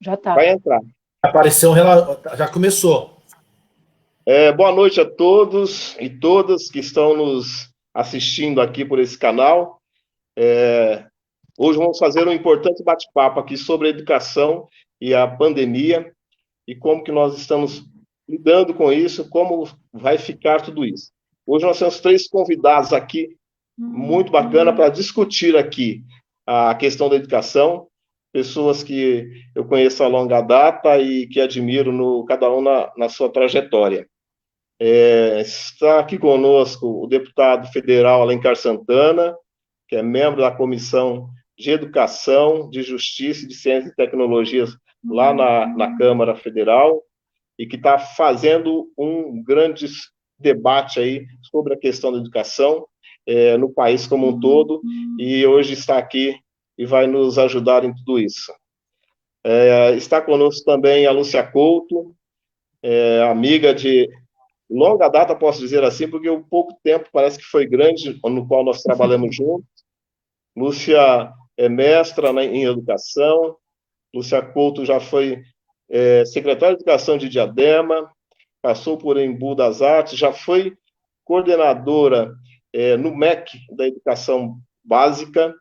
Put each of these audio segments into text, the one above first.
Já está. Vai entrar. Apareceu, já começou. Boa noite a todos e todas que estão nos assistindo aqui por esse canal. Hoje vamos fazer um importante bate-papo aqui sobre a educação e a pandemia e como que nós estamos lidando com isso, como vai ficar tudo isso. Hoje nós temos 3 convidados aqui, muito bacana, para discutir aqui a questão da educação, pessoas que eu conheço a longa data e que admiro cada um na sua trajetória. Está aqui conosco o deputado federal Alencar Santana, que é membro da Comissão de Educação, de Justiça e de Ciências e Tecnologias lá na Câmara Federal, e que está fazendo um grande debate aí sobre a questão da educação no país como um todo, e hoje está aqui e vai nos ajudar em tudo isso. Está conosco também a Lúcia Couto, amiga de longa data, posso dizer assim, porque o pouco tempo parece que foi grande no qual nós trabalhamos juntos. Lúcia é mestra em educação. Lúcia Couto já foi secretária de Educação de Diadema, passou por Embu das Artes, já foi coordenadora no MEC da Educação Básica,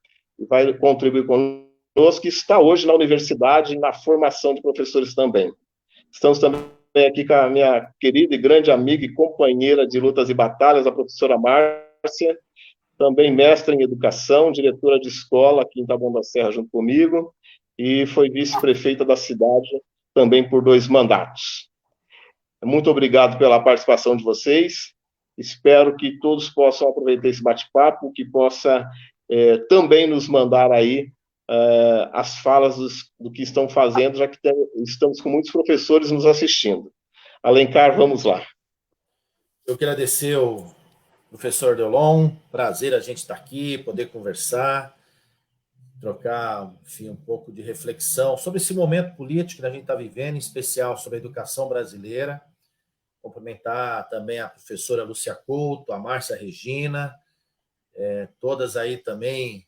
vai contribuir conosco, e está hoje na universidade, na formação de professores também. Estamos também aqui com a minha querida e grande amiga e companheira de lutas e batalhas, a professora Márcia, também mestra em educação, diretora de escola aqui em Taboão da Serra junto comigo, e foi vice-prefeita da cidade também por 2 mandatos. Muito obrigado pela participação de vocês, espero que todos possam aproveitar esse bate-papo, que possa também nos mandar aí as falas do que estão fazendo, já que estamos com muitos professores nos assistindo. Alencar, vamos lá. Eu quero agradecer o professor Delon, prazer a gente estar aqui, poder conversar, trocar, enfim, um pouco de reflexão sobre esse momento político que a gente está vivendo, em especial sobre a educação brasileira. Cumprimentar também a professora Lúcia Couto, a Márcia Regina, todas aí também.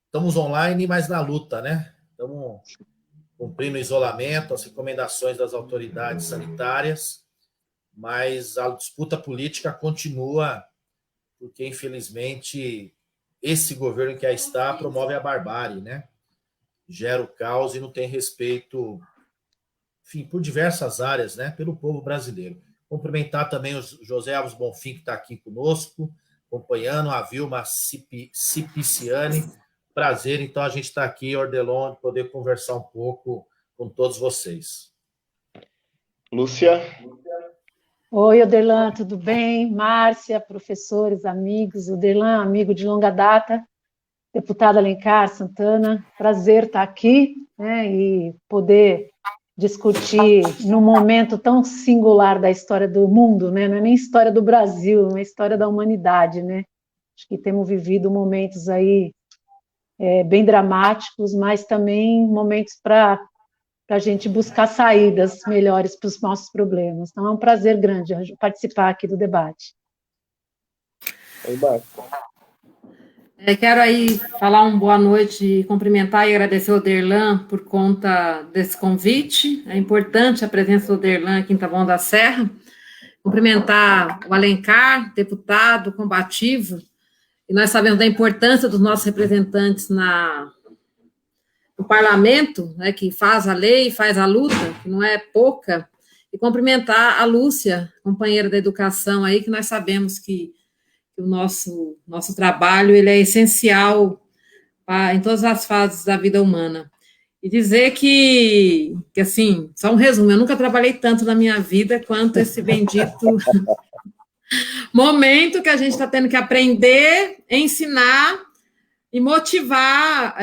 Estamos online, mas na luta, né? Estamos cumprindo o isolamento, as recomendações das autoridades sanitárias, mas a disputa política continua, porque, infelizmente, esse governo que aí está promove a barbárie, né? Gera o caos e não tem respeito, enfim, por diversas áreas, né? Pelo povo brasileiro. Cumprimentar também o José Alves Bonfim, que está aqui conosco, acompanhando, a Vilma Cipiciani. Prazer, então, a gente está aqui, Ordelon, de poder conversar um pouco com todos vocês. Lúcia? Oi, Oderlan, tudo bem? Márcia, professores, amigos. Oderlan, amigo de longa data. Deputado Alencar Santana, prazer estar aqui, né, e poder discutir num momento tão singular da história do mundo, né? Não é nem história do Brasil, é uma história da humanidade, né? Acho que temos vivido momentos aí bem dramáticos, mas também momentos para a gente buscar saídas melhores para os nossos problemas. Então é um prazer grande participar aqui do debate. Quero aí falar uma boa noite, cumprimentar e agradecer ao Oderlan por conta desse convite. É importante a presença do Oderlan aqui em Taboão da Serra. Cumprimentar o Alencar, deputado combativo, e nós sabemos da importância dos nossos representantes no parlamento, né, que faz a lei, faz a luta, que não é pouca, e cumprimentar a Lúcia, companheira da educação aí, que nós sabemos que o nosso trabalho ele é essencial em todas as fases da vida humana. E dizer que, assim, só um resumo, eu nunca trabalhei tanto na minha vida quanto esse bendito momento que a gente está tendo que aprender, ensinar e motivar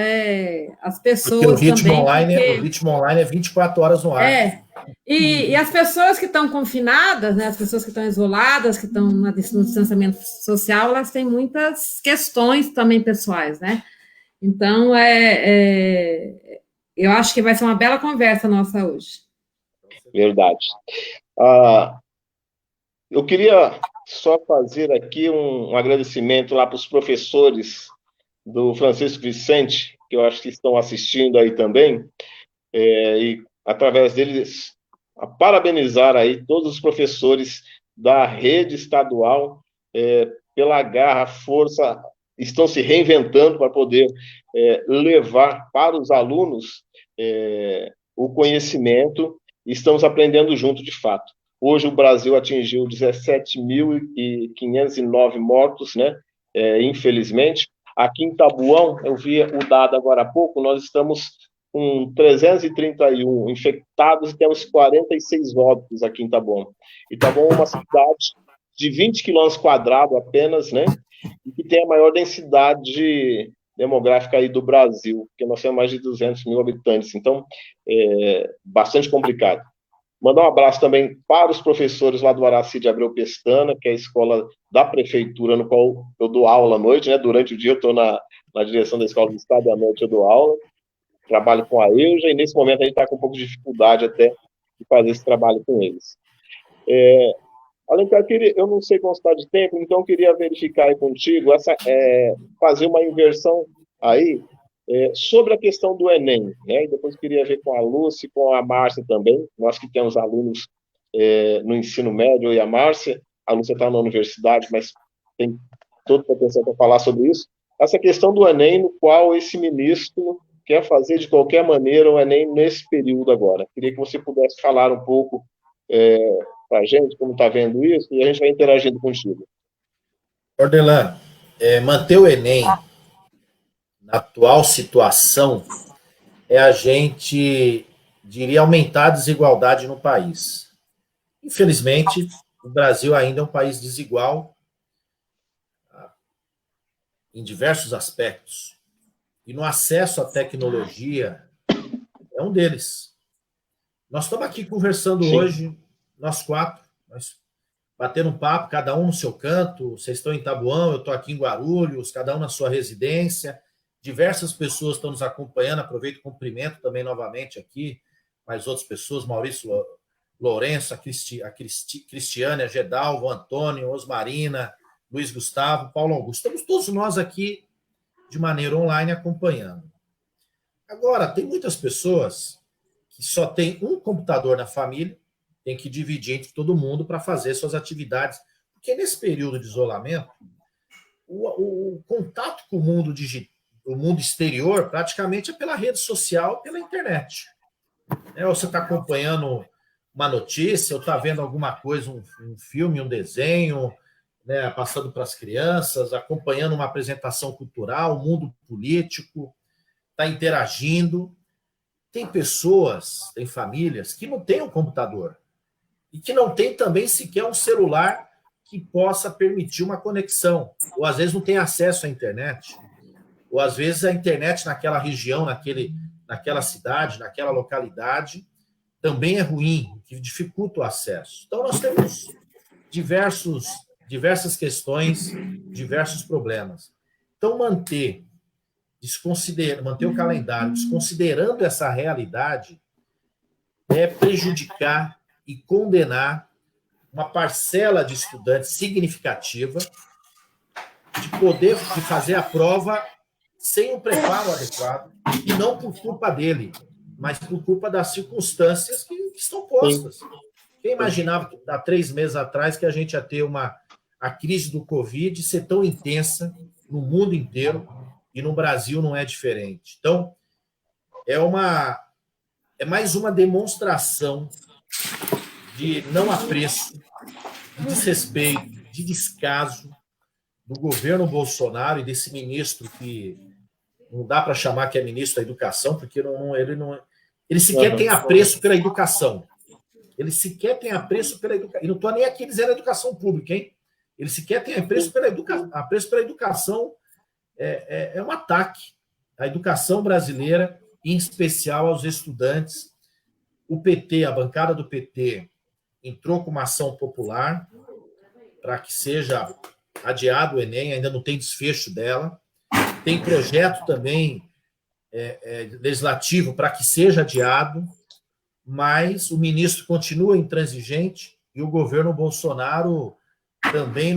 as pessoas porque o ritmo também. O ritmo online é 24 horas no ar. E as pessoas que estão confinadas, né, as pessoas que estão isoladas, que estão no distanciamento social, elas têm muitas questões também pessoais, né? Então, eu acho que vai ser uma bela conversa nossa hoje. Verdade. Eu queria só fazer aqui um agradecimento lá para os professores do Francisco Vicente, que eu acho que estão assistindo aí também, e através deles, a parabenizar aí todos os professores da rede estadual pela garra, força, estão se reinventando para poder levar para os alunos o conhecimento, e estamos aprendendo junto de fato. Hoje o Brasil atingiu 17.509 mortos, né? Infelizmente. Aqui em Taboão, eu vi o dado agora há pouco, nós estamos com 331 infectados e temos 46 óbitos aqui em Taboão. E Taboão é uma cidade de 20 quilômetros quadrados apenas, né? E que tem a maior densidade demográfica aí do Brasil, porque nós temos mais de 200 mil habitantes, então é bastante complicado. Mandar um abraço também para os professores lá do Aracide Abreu Pestana, que é a escola da prefeitura, no qual eu dou aula à noite, né? Durante o dia eu estou na direção da escola do estado, e à noite eu dou aula, trabalho com a EUJA, e nesse momento a gente está com um pouco de dificuldade até de fazer esse trabalho com eles. Alencar, eu não sei como está de tempo, então eu queria verificar aí contigo, fazer uma inversão aí, sobre a questão do Enem, né? E depois queria ver com a Lúcia e com a Márcia também, nós que temos alunos no ensino médio, e a Márcia, a Lúcia está na universidade, mas tem toda a atenção para falar sobre isso, essa questão do Enem, no qual esse ministro quer fazer de qualquer maneira o Enem nesse período agora. Queria que você pudesse falar um pouco para a gente, como está vendo isso, e a gente vai interagindo contigo. Ordelan, manter o Enem na atual situação a gente, diria, aumentar a desigualdade no país. Infelizmente, o Brasil ainda é um país desigual em diversos aspectos. E no acesso à tecnologia é um deles. Nós estamos aqui conversando hoje, nós quatro, nós batendo um papo, cada um no seu canto, vocês estão em Taboão, eu estou aqui em Guarulhos, cada um na sua residência, diversas pessoas estão nos acompanhando, aproveito e cumprimento também novamente aqui, mais outras pessoas, Maurício Lourenço, a Cristiane, a Gedalvo, Antônio, Osmarina, Luiz Gustavo, Paulo Augusto, estamos todos nós aqui de maneira online acompanhando. Agora, tem muitas pessoas que só tem um computador na família, tem que dividir entre todo mundo para fazer suas atividades. Porque nesse período de isolamento, o contato com o mundo digital, o mundo exterior, praticamente é pela rede social, pela internet. Ou você está acompanhando uma notícia, ou está vendo alguma coisa, um filme, um desenho, né, passando para as crianças, acompanhando uma apresentação cultural, o mundo político, está interagindo. Tem pessoas, tem famílias que não têm um computador e que não tem também sequer um celular que possa permitir uma conexão, ou às vezes não tem acesso à internet, ou às vezes a internet naquela região, naquela cidade, naquela localidade, também é ruim, que dificulta o acesso. Então nós temos diversas questões, diversos problemas. Então manter o calendário, desconsiderando essa realidade, é prejudicar e condenar uma parcela de estudantes significativa de fazer a prova sem um preparo adequado, e não por culpa dele, mas por culpa das circunstâncias que estão postas. Quem imaginava, há 3 meses atrás, que a gente ia ter a crise do Covid ser tão intensa no mundo inteiro, e no Brasil não é diferente. Então, é mais uma demonstração de não apreço, de desrespeito, de descaso do governo Bolsonaro e desse ministro que não dá para chamar que é ministro da Educação, porque ele sequer tem apreço pela educação. Ele sequer tem apreço pela educação. E não estou nem aqui dizendo educação pública, hein? Ele sequer tem apreço pela educação. É um ataque à educação brasileira, em especial aos estudantes. O PT, a bancada do PT, entrou com uma ação popular para que seja adiado o Enem, ainda não tem desfecho dela. Tem projeto também legislativo para que seja adiado, mas o ministro continua intransigente e o governo Bolsonaro também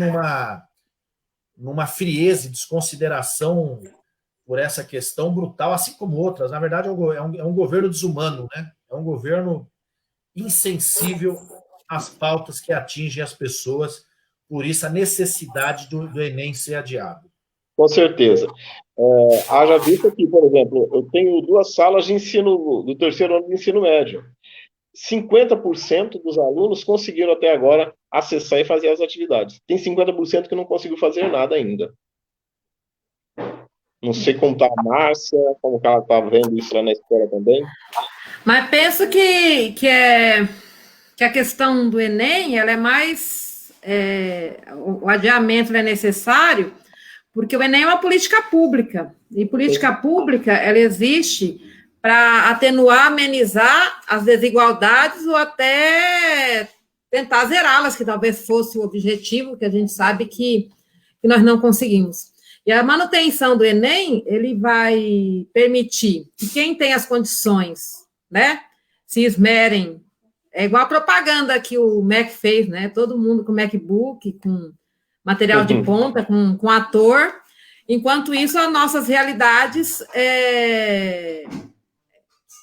numa frieza e desconsideração por essa questão brutal, assim como outras. Na verdade, é um governo desumano, né? É um governo insensível às pautas que atingem as pessoas, por isso a necessidade do Enem ser adiado. Com certeza. Haja vista que, por exemplo, eu tenho 2 salas de ensino, do terceiro ano de ensino médio. 50% dos alunos conseguiram até agora acessar e fazer as atividades. Tem 50% que não conseguiu fazer nada ainda. Não sei como está a Márcia, como que ela está vendo isso lá na escola também. Mas penso que a questão do Enem, ela é mais... o adiamento é necessário, porque o Enem é uma política pública, e política pública, ela existe para atenuar, amenizar as desigualdades ou até tentar zerá-las, que talvez fosse o objetivo, que a gente sabe que nós não conseguimos. E a manutenção do Enem, ele vai permitir que quem tem as condições, né, se esmerem. É igual a propaganda que o Mac fez, né? Todo mundo com MacBook, com material de ponta, com ator. Enquanto isso, as nossas realidades,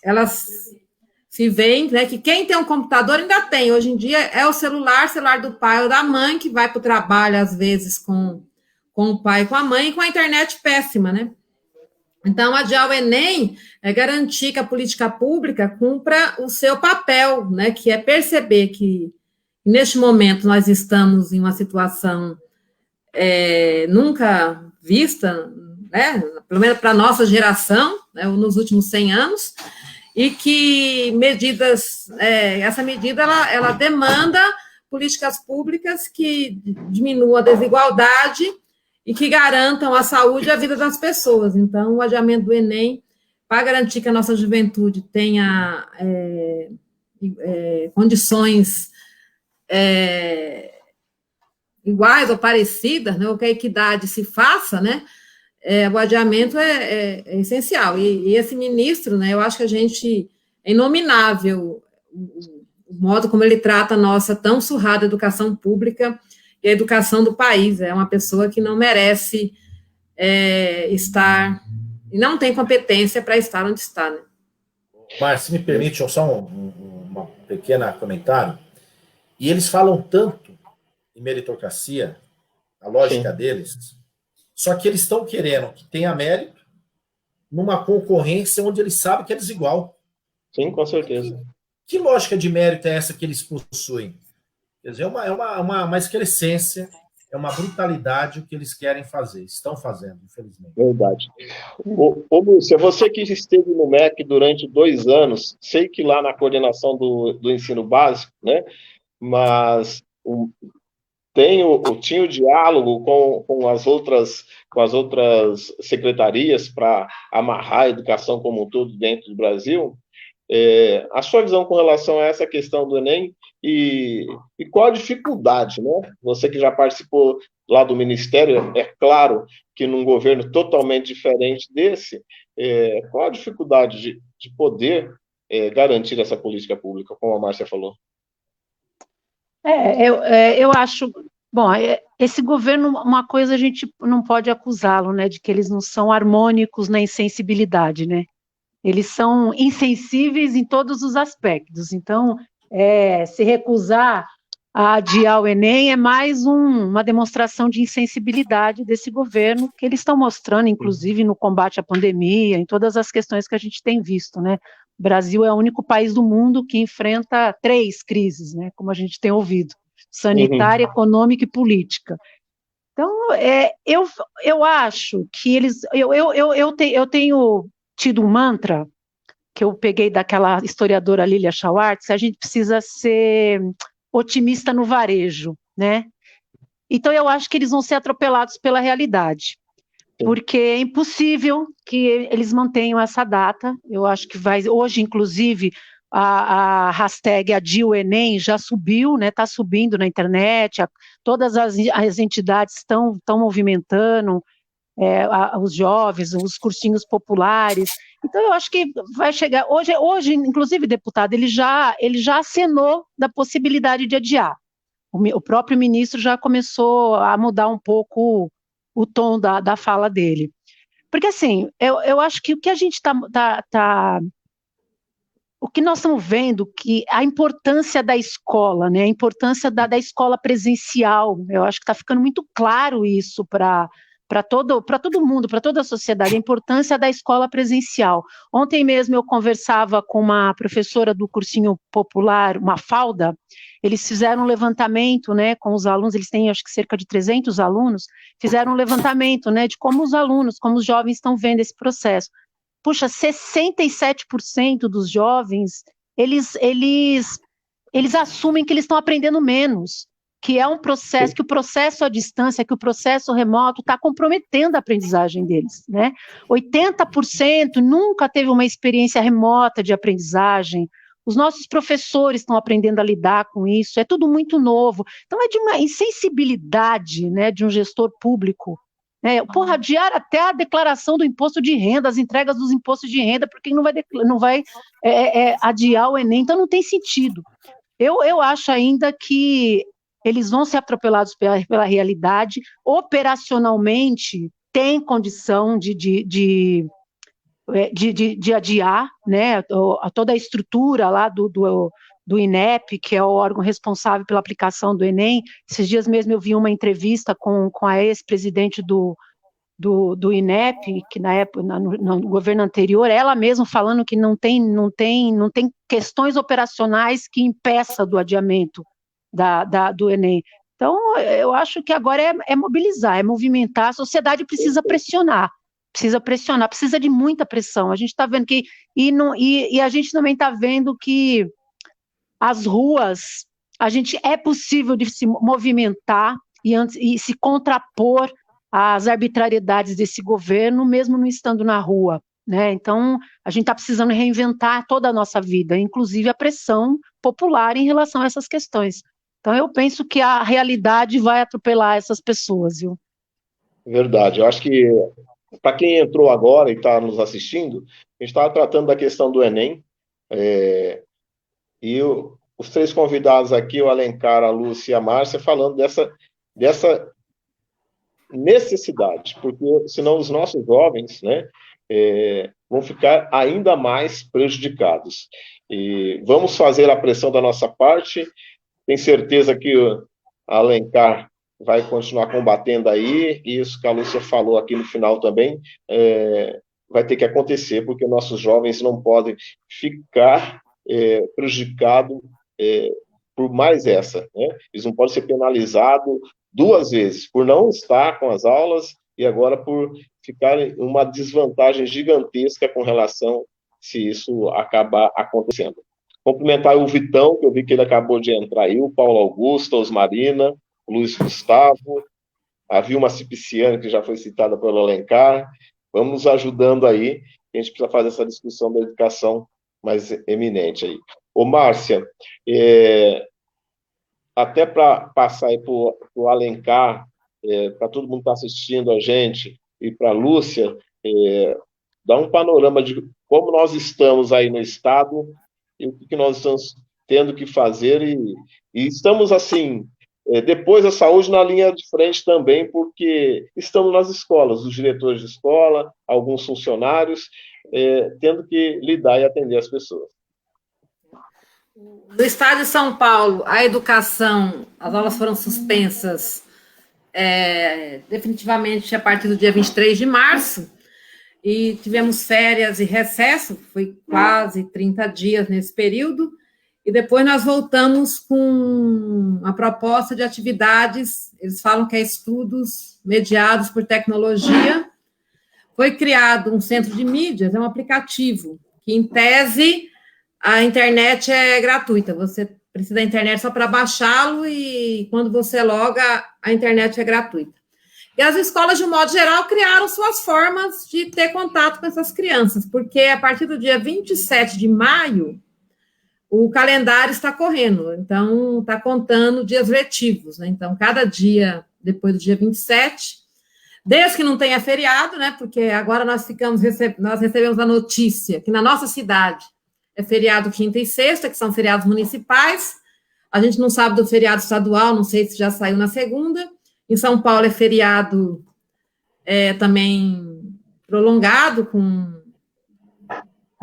elas se veem, né? Que quem tem um computador ainda tem. Hoje em dia é o celular do pai ou da mãe, que vai para o trabalho, às vezes, com o pai e com a mãe, e com a internet péssima, né? Então, adiar o Enem é garantir que a política pública cumpra o seu papel, né, que é perceber que, neste momento, nós estamos em uma situação nunca vista, né, pelo menos para a nossa geração, né, nos últimos 100 anos, e que essa medida, ela demanda políticas públicas que diminuam a desigualdade e que garantam a saúde e a vida das pessoas. Então, o adiamento do Enem, para garantir que a nossa juventude tenha condições iguais ou parecidas, né, ou que a equidade se faça, né, o adiamento é essencial. E esse ministro, né, eu acho que é inominável o modo como ele trata a nossa tão surrada educação pública e a educação do país. É uma pessoa que não merece estar, e não tem competência para estar onde está, né? Mas, se me permite, só uma pequena comentário. E eles falam tanto em meritocracia, a lógica deles, só que eles estão querendo que tenha mérito numa concorrência onde eles sabem que é desigual. Sim, com certeza. Que lógica de mérito é essa que eles possuem? Quer dizer, é uma excrescência, é uma brutalidade o que eles querem fazer, estão fazendo, infelizmente. Verdade. Ô Lúcia, você que esteve no MEC durante 2 anos, sei que lá na coordenação do ensino básico, né, mas tinha o diálogo com as outras secretarias para amarrar a educação como um todo dentro do Brasil. A sua visão com relação a essa questão do Enem e qual a dificuldade, né? Você que já participou lá do Ministério, é claro que num governo totalmente diferente desse, qual a dificuldade de poder garantir essa política pública, como a Márcia falou? Eu acho... Bom, esse governo, uma coisa a gente não pode acusá-lo, né, de que eles não são harmônicos na insensibilidade, né? Eles são insensíveis em todos os aspectos. Então, se recusar a adiar o Enem é mais uma demonstração de insensibilidade desse governo, que eles estão mostrando, inclusive, no combate à pandemia, em todas as questões que a gente tem visto, né? O Brasil é o único país do mundo que enfrenta 3 crises, né? Como a gente tem ouvido: sanitária, econômica e política. Então, eu acho que eles... Eu tenho tido um mantra que eu peguei daquela historiadora Lilia Schwartz: a gente precisa ser otimista no varejo, né? Então eu acho que eles vão ser atropelados pela realidade, porque é impossível que eles mantenham essa data. Eu acho que vai... Hoje, inclusive, a hashtag Adia o Enem já subiu, né? Está subindo na internet, todas as entidades estão movimentando, os jovens, os cursinhos populares. Então, eu acho que vai chegar... Hoje, inclusive, deputado, ele já acenou da possibilidade de adiar. O próprio ministro já começou a mudar um pouco o tom da fala dele. Porque, assim, eu acho que o que a gente o que nós estamos vendo, que a importância da escola, né, a importância da escola presencial, eu acho que está ficando muito claro isso para todo mundo, para toda a sociedade, a importância da escola presencial. Ontem mesmo eu conversava com uma professora do cursinho popular, Mafalda, eles fizeram um levantamento, né, com os alunos, eles têm acho que cerca de 300 alunos, fizeram um levantamento, né, de como os alunos, como os jovens estão vendo esse processo. Puxa, 67% dos jovens, eles assumem que eles estão aprendendo menos, que é um processo, que o processo à distância, que o processo remoto está comprometendo a aprendizagem deles, né? 80% nunca teve uma experiência remota de aprendizagem, os nossos professores estão aprendendo a lidar com isso, é tudo muito novo. Então é de uma insensibilidade, né, de um gestor público, né? Porra, adiar até a declaração do imposto de renda, as entregas dos impostos de renda, porque não vai adiar o Enem, então não tem sentido. Eu acho ainda que eles vão ser atropelados pela realidade, operacionalmente tem condição de adiar, né, toda a estrutura lá do INEP, que é o órgão responsável pela aplicação do Enem. Esses dias mesmo eu vi uma entrevista com a ex-presidente do INEP, que na época, no governo anterior, ela mesma falando que não tem questões operacionais que impeçam do adiamento do Enem. Então, eu acho que agora é mobilizar, é movimentar, a sociedade precisa pressionar, precisa de muita pressão. A gente está vendo que, e a gente também está vendo que as ruas, é possível de se movimentar e se contrapor às arbitrariedades desse governo, mesmo não estando na rua, né? Então, a gente está precisando reinventar toda a nossa vida, inclusive a pressão popular em relação a essas questões. Então, eu penso que a realidade vai atropelar essas pessoas, viu? Verdade. Eu acho que, para quem entrou agora e está nos assistindo, a gente estava tratando da questão do Enem, e os três convidados aqui, o Alencar, a Lúcia e a Márcia, falando dessa necessidade, porque senão os nossos jovens, né, vão ficar ainda mais prejudicados. E vamos fazer a pressão da nossa parte. Tenho certeza que a Alencar vai continuar combatendo aí, e isso que a Lúcia falou aqui no final também, vai ter que acontecer, porque nossos jovens não podem ficar prejudicados por mais essa, né? Eles não podem ser penalizados 2 vezes, por não estar com as aulas e agora por ficar em uma desvantagem gigantesca com relação se isso acabar acontecendo. Cumprimentar o Vitão, que eu vi que ele acabou de entrar aí, o Paulo Augusto, a Osmarina, o Luiz Gustavo, a Vilma Cipiciani, que já foi citada pelo Alencar. Vamos nos ajudando aí, a gente precisa fazer essa discussão da educação mais eminente aí. Ô, Márcia, até para passar aí para o Alencar, para todo mundo que está assistindo a gente, e para a Lúcia, dar um panorama de como nós estamos aí no Estado e o que nós estamos tendo que fazer, e estamos, assim, depois da saúde na linha de frente também, porque estamos nas escolas, os diretores de escola, alguns funcionários, tendo que lidar e atender as pessoas. No estado de São Paulo, a educação, as aulas foram suspensas definitivamente a partir do dia 23 de março, e tivemos férias e recesso, foi quase 30 dias nesse período, e depois nós voltamos com a proposta de atividades, eles falam que é estudos mediados por tecnologia. Foi criado um centro de mídias, é um aplicativo, que em tese a internet é gratuita, você precisa da internet só para baixá-lo, e quando você loga, a internet é gratuita. E as escolas, de um modo geral, criaram suas formas de ter contato com essas crianças, porque a partir do dia 27 de maio, o calendário está correndo, então está contando dias letivos, né? Então, cada dia depois do dia 27, desde que não tenha feriado, né? Porque agora nós recebemos a notícia que na nossa cidade é feriado quinta e sexta, que são feriados municipais. A gente não sabe do feriado estadual, não sei se já saiu na segunda. Em São Paulo é feriado também prolongado, com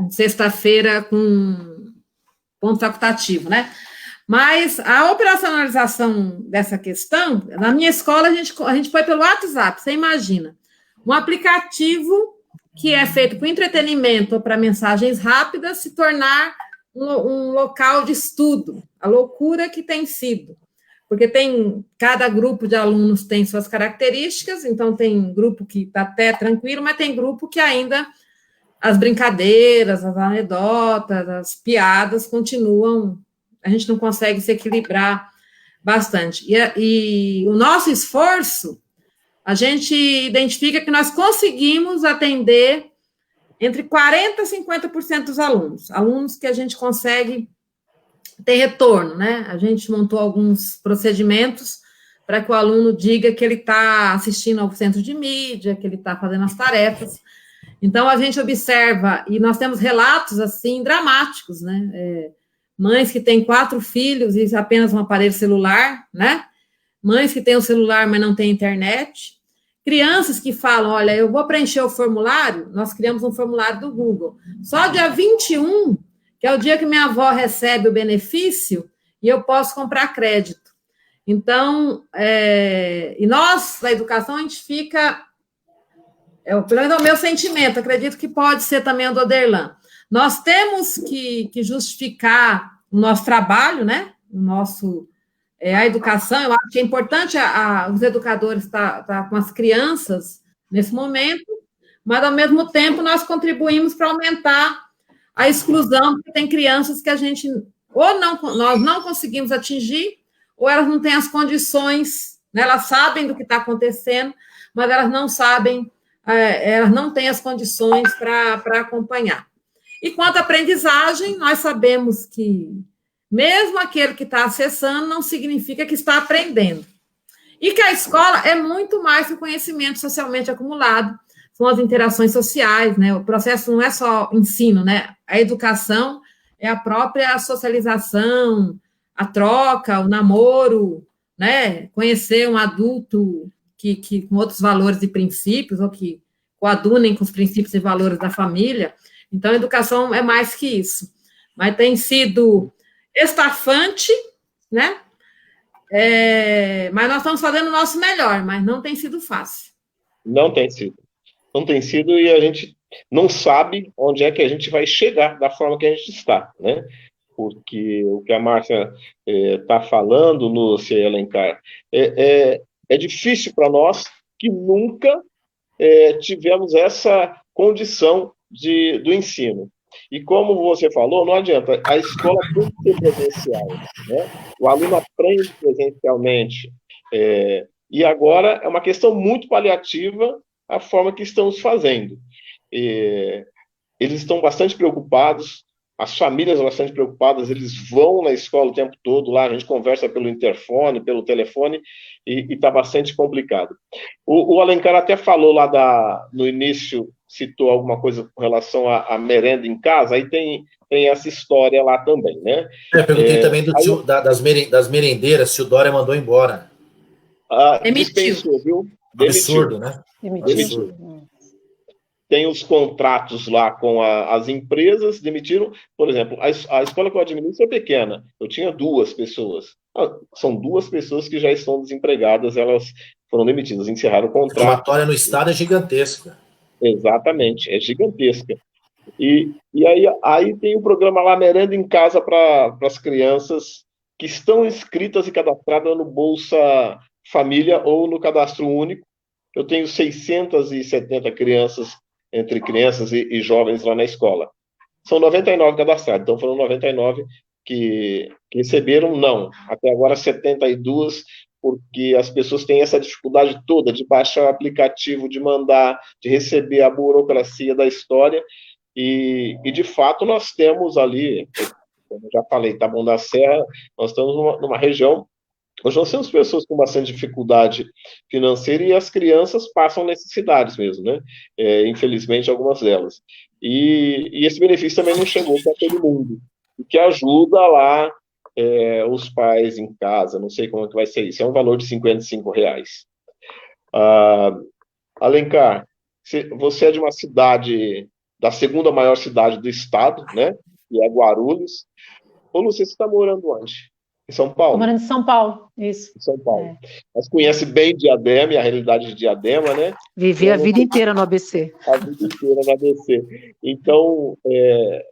sexta-feira com ponto facultativo, né? Mas a operacionalização dessa questão, na minha escola, a gente foi pelo WhatsApp, você imagina. Um aplicativo que é feito para entretenimento ou para mensagens rápidas se tornar um local de estudo. A loucura que tem sido. Porque cada grupo de alunos tem suas características, então tem grupo que está até tranquilo, mas tem grupo que ainda as brincadeiras, as anedotas, as piadas continuam, a gente não consegue se equilibrar bastante. E o nosso esforço, a gente identifica que nós conseguimos atender entre 40% e 50% dos alunos que a gente consegue ter retorno, né? A gente montou alguns procedimentos para que o aluno diga que ele está assistindo ao centro de mídia, que ele está fazendo as tarefas. Então, a gente observa, e nós temos relatos, assim, dramáticos, né? Mães que têm 4 filhos e apenas um aparelho celular, né? Mães que têm um celular, mas não têm internet. Crianças que falam, olha, eu vou preencher o formulário, nós criamos um formulário do Google. Só dia 21, que é o dia que minha avó recebe o benefício, e eu posso comprar crédito. Então, e nós, da educação, a gente fica... pelo menos é o meu sentimento, acredito que pode ser também o do Oderlan. Nós temos que justificar o nosso trabalho, né? A educação, eu acho que é importante os educadores estar com as crianças nesse momento, mas, ao mesmo tempo, nós contribuímos para aumentar a exclusão, porque tem crianças que a gente nós não conseguimos atingir, ou elas não têm as condições, né? Elas sabem do que está acontecendo, mas elas não sabem, elas não têm as condições para acompanhar. E quanto à aprendizagem, nós sabemos que mesmo aquele que está acessando não significa que está aprendendo. E que a escola é muito mais que o conhecimento socialmente acumulado, são as interações sociais, né? O processo não é só ensino, né? A educação é a própria socialização, a troca, o namoro, né? Conhecer um adulto que com outros valores e princípios, ou que coadunem com os princípios e valores da família. Então, a educação é mais que isso. Mas tem sido estafante, né? Mas nós estamos fazendo o nosso melhor, mas não tem sido fácil. Não tem sido. Não tem sido, e a gente não sabe onde é que a gente vai chegar da forma que a gente está, né? Porque o que a Márcia está falando, Lúcia e Alencar, é difícil para nós que nunca tivemos essa condição do ensino. E como você falou, não adianta, a escola tem que ser presencial, né? O aluno aprende presencialmente, e agora é uma questão muito paliativa a forma que estamos fazendo. Eles estão bastante preocupados, as famílias bastante preocupadas, eles vão na escola o tempo todo, lá a gente conversa pelo interfone, pelo telefone, e está bastante complicado. O Alencar até falou lá no início, citou alguma coisa com relação à merenda em casa, aí tem essa história lá também, né? Perguntei também das merendeiras, se o Dória mandou embora. Dispensou, viu? Absurdo, né? Demitiu. Tem os contratos lá com as empresas, demitiram. Por exemplo, a escola que eu administro é pequena, eu tinha 2 pessoas. São 2 pessoas que já estão desempregadas, elas foram demitidas, encerraram o contrato. A somatória no estado é gigantesca. Exatamente, é gigantesca. E aí tem o programa lá, Merenda em Casa, para as crianças que estão inscritas e cadastradas no Bolsa Família ou no Cadastro Único. Eu tenho 670 crianças, entre crianças e jovens lá na escola. São 99 cadastrados, então foram 99 que receberam, não. Até agora 72, porque as pessoas têm essa dificuldade toda de baixar o aplicativo, de mandar, de receber a burocracia da história, e de fato nós temos ali, como eu já falei, Taboão da Serra, nós estamos numa região onde nós temos pessoas com bastante dificuldade financeira e as crianças passam necessidades mesmo, né? Infelizmente, algumas delas. E esse benefício também não chegou para todo mundo, o que ajuda lá os pais em casa, não sei como é que vai ser isso, é um valor de R$55. Alencar, você é de uma cidade, da segunda maior cidade do estado, né? Que é Guarulhos. Ô, Lúcia, você está morando onde? Em São Estou Paulo? morando em São Paulo, isso. Em São Paulo. É. Mas conhece bem Diadema e a realidade de Diadema, né? Vivi a vida inteira no ABC. A vida inteira na ABC. Então,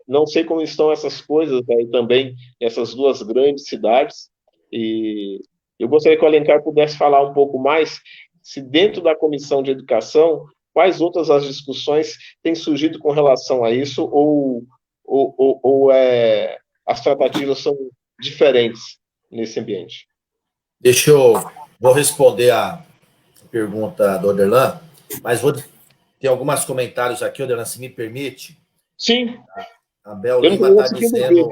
não sei como estão essas coisas aí também, essas duas grandes cidades, e eu gostaria que o Alencar pudesse falar um pouco mais, se dentro da Comissão de Educação, quais outras as discussões têm surgido com relação a isso, ou as tratativas são diferentes nesse ambiente? Vou responder a pergunta do Oderlan, mas ter alguns comentários aqui, Oderlan, se me permite. Sim. A Bel Eu Lima não está consegui ver.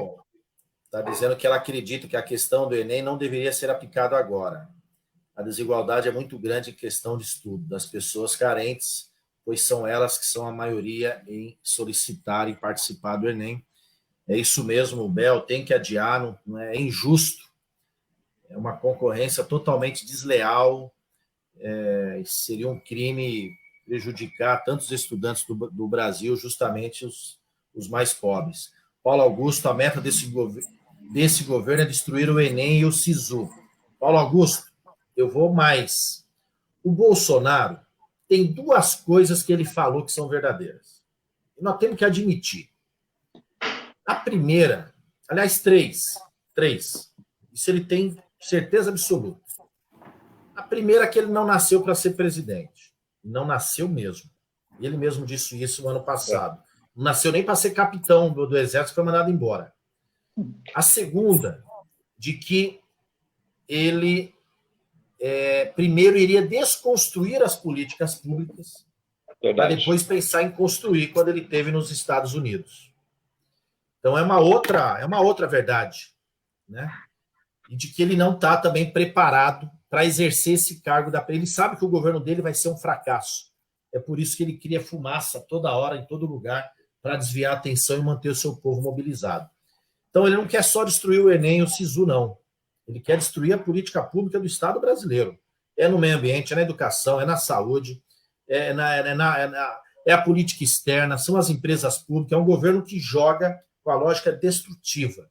dizendo que ela acredita que a questão do Enem não deveria ser aplicada agora. A desigualdade é muito grande em questão de estudo das pessoas carentes, pois são elas que são a maioria em solicitar e participar do Enem. É isso mesmo, Bel, tem que adiar, não é injusto. É uma concorrência totalmente desleal, seria um crime prejudicar tantos estudantes do Brasil, justamente os mais pobres. Paulo Augusto, a meta desse governo é destruir o Enem e o SISU. Paulo Augusto, eu vou mais. O Bolsonaro tem duas coisas que ele falou que são verdadeiras. E nós temos que admitir. A primeira, aliás, três. Isso ele tem certeza absoluta. A primeira é que ele não nasceu para ser presidente. Não nasceu mesmo. Ele mesmo disse isso no ano passado. Não nasceu nem para ser capitão do exército, foi mandado embora. A segunda, de que ele primeiro iria desconstruir as políticas públicas para depois pensar em construir quando ele esteve nos Estados Unidos. Então é uma outra verdade, né? E de que ele não está também preparado para exercer esse cargo ele sabe que o governo dele vai ser um fracasso. É por isso que ele cria fumaça toda hora, em todo lugar, para desviar a atenção e manter o seu povo mobilizado. Então ele não quer só destruir o Enem e o SISU, não. Ele quer destruir a política pública do Estado brasileiro. É no meio ambiente, é na educação, é na saúde, é a política externa, são as empresas públicas, é um governo que joga com a lógica destrutiva.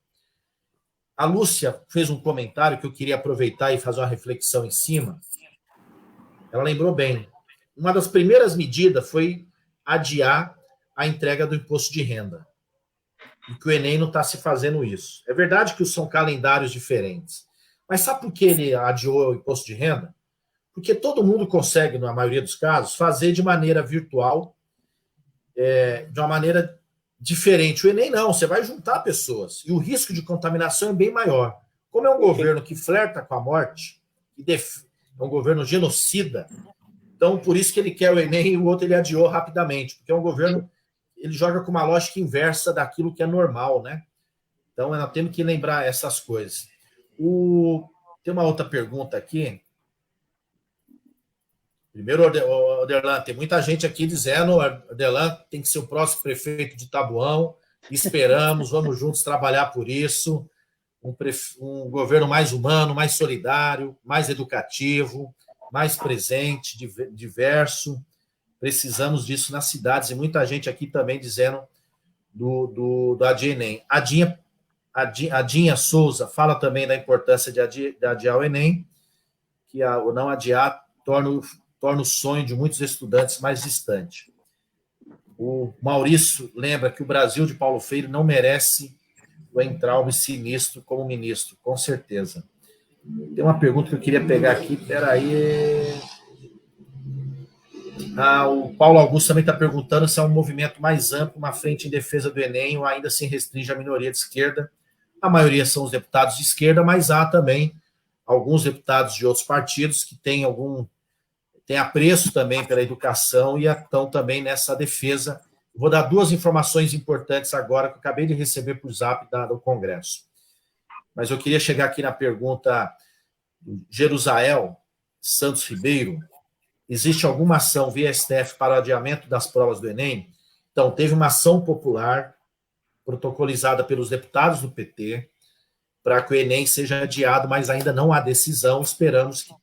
A Lúcia fez um comentário que eu queria aproveitar e fazer uma reflexão em cima. Ela lembrou bem. Uma das primeiras medidas foi adiar a entrega do imposto de renda. E que o Enem não está se fazendo isso. É verdade que são calendários diferentes. Mas sabe por que ele adiou o imposto de renda? Porque todo mundo consegue, na maioria dos casos, fazer de maneira virtual, de uma maneira diferente. O Enem não, você vai juntar pessoas. E o risco de contaminação é bem maior. Como é um governo que flerta com a morte, é um governo genocida, então por isso que ele quer o Enem e o outro ele adiou rapidamente, porque é um governo, ele joga com uma lógica inversa daquilo que é normal, né? Então nós temos que lembrar essas coisas. Tem uma outra pergunta aqui. Primeiro, Oderlan, tem muita gente aqui dizendo que Oderlan tem que ser o próximo prefeito de Taboão. Esperamos, vamos juntos trabalhar por isso. Um governo mais humano, mais solidário, mais educativo, mais presente, diverso. Precisamos disso nas cidades. E muita gente aqui também dizendo do Enem. A Dinha Souza fala também da importância de adiar o Enem, que o não adiar torna o sonho de muitos estudantes mais distante. O Maurício lembra que o Brasil de Paulo Freire não merece o Weintraub sinistro como ministro, com certeza. Tem uma pergunta que eu queria pegar aqui, peraí. O Paulo Augusto também está perguntando se é um movimento mais amplo, uma frente em defesa do Enem, ou ainda se restringe à minoria de esquerda. A maioria são os deputados de esquerda, mas há também alguns deputados de outros partidos que têm apreço também pela educação e estão também nessa defesa. Vou dar duas informações importantes agora que eu acabei de receber por Zap do Congresso. Mas eu queria chegar aqui na pergunta do Jerusael Santos Ribeiro. Existe alguma ação via STF para o adiamento das provas do Enem? Então, teve uma ação popular protocolizada pelos deputados do PT para que o Enem seja adiado, mas ainda não há decisão. Esperamos que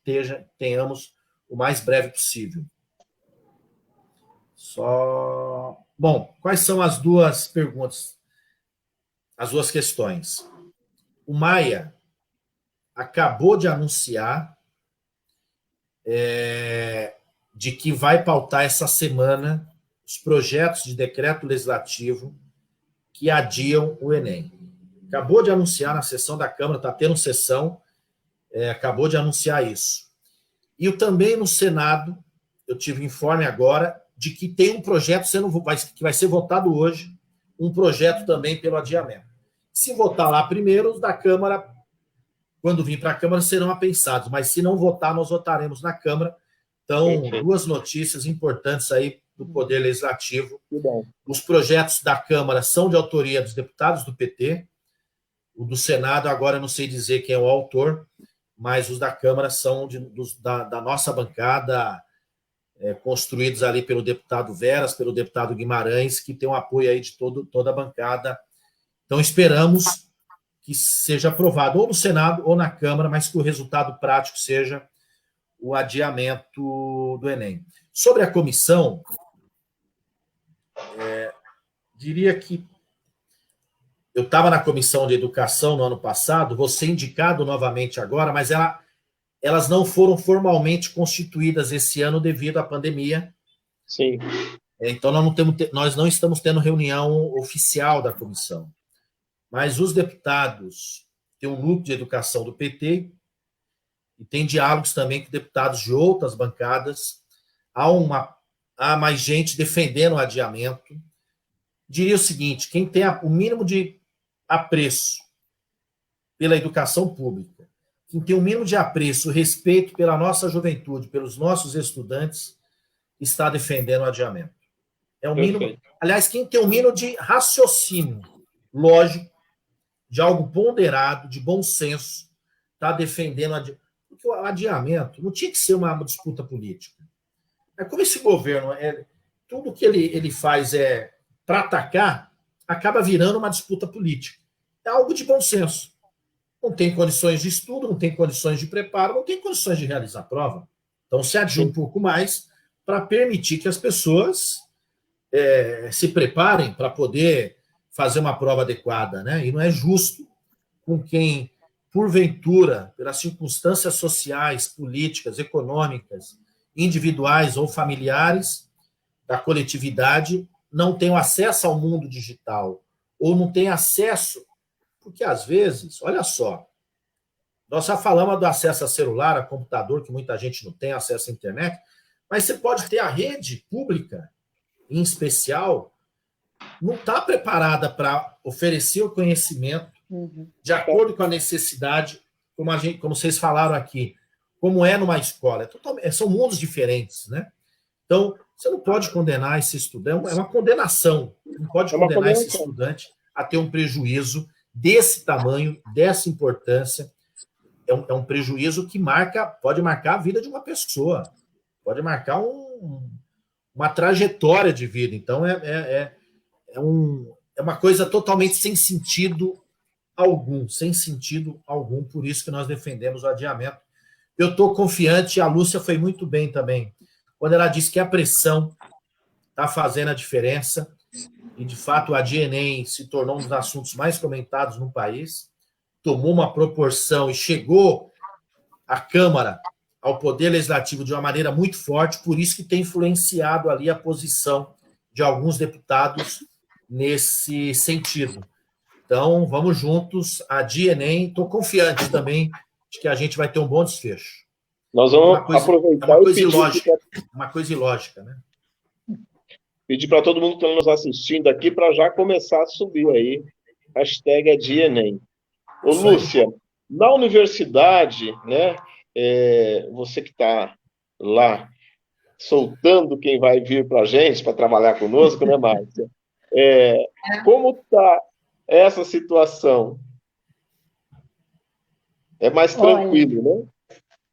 tenhamos o mais breve possível. Bom, quais são as duas perguntas, as duas questões? o Maia acabou de anunciar de que vai pautar essa semana os projetos de decreto legislativo que adiam o Enem. Acabou de anunciar na sessão da Câmara, está tendo sessão, acabou de anunciar isso. E também no Senado, eu tive informe agora de que tem um projeto que vai ser votado hoje, um projeto também pelo adiamento. Se votar lá primeiro, os da Câmara, quando vir para a Câmara, serão apensados, mas se não votar, nós votaremos na Câmara. Então, duas notícias importantes aí do Poder Legislativo. Os projetos da Câmara são de autoria dos deputados do PT, o do Senado, agora eu não sei dizer quem é o autor, mas os da Câmara são da nossa bancada, construídos ali pelo deputado Veras, pelo deputado Guimarães, que tem o apoio aí de toda a bancada. Então, esperamos que seja aprovado ou no Senado ou na Câmara, mas que o resultado prático seja o adiamento do Enem. Sobre a comissão, diria que eu estava na Comissão de Educação no ano passado, vou ser indicado novamente agora, mas elas não foram formalmente constituídas esse ano devido à pandemia. Sim. Então, nós não estamos tendo reunião oficial da comissão. Mas os deputados têm um núcleo de educação do PT e tem diálogos também com deputados de outras bancadas. Há mais gente defendendo o adiamento. Diria o seguinte, quem tem o mínimo de apreço pela educação pública, quem tem o mínimo de apreço, respeito pela nossa juventude, pelos nossos estudantes, está defendendo o adiamento. É o mínimo. Aliás, quem tem o mínimo de raciocínio lógico, de algo ponderado, de bom senso, está defendendo o adiamento. Porque o adiamento não tinha que ser uma disputa política. É como esse governo, tudo que ele faz para atacar, acaba virando uma disputa política. É algo de bom senso. Não tem condições de estudo, não tem condições de preparo, não tem condições de realizar a prova. Então, se adia um pouco mais para permitir que as pessoas se preparem para poder fazer uma prova adequada, né? E não é justo com quem, porventura, pelas circunstâncias sociais, políticas, econômicas, individuais ou familiares da coletividade, não tem acesso ao mundo digital, ou não tem acesso, porque às vezes, olha só, nós já falamos do acesso a celular, a computador, que muita gente não tem acesso à internet, mas você pode ter a rede pública, em especial, não está preparada para oferecer o conhecimento de acordo com a necessidade, como vocês falaram aqui, como é numa escola. São mundos diferentes, né? Então, você não pode condenar esse estudante, é uma condenação, não pode condenar esse estudante a ter um prejuízo desse tamanho, dessa importância. É um prejuízo que pode marcar a vida de uma pessoa, pode marcar uma trajetória de vida. Então, é uma coisa totalmente sem sentido algum, por isso que nós defendemos o adiamento. Eu estou confiante, a Lúcia foi muito bem também, quando ela disse que a pressão está fazendo a diferença, e, de fato, a Enem se tornou um dos assuntos mais comentados no país, tomou uma proporção e chegou à Câmara, ao Poder Legislativo, de uma maneira muito forte, por isso que tem influenciado ali a posição de alguns deputados nesse sentido. Então, vamos juntos, a Enem, estou confiante também de que a gente vai ter um bom desfecho. Nós vamos aproveitar uma coisa ilógica, né? Pedir para todo mundo que está nos assistindo aqui para já começar a subir aí, hashtag #Enem. Ô, Lúcia, na universidade, né, você que está lá soltando quem vai vir para a gente, para trabalhar conosco, né, Márcia? Como está essa situação? É mais tranquilo, né?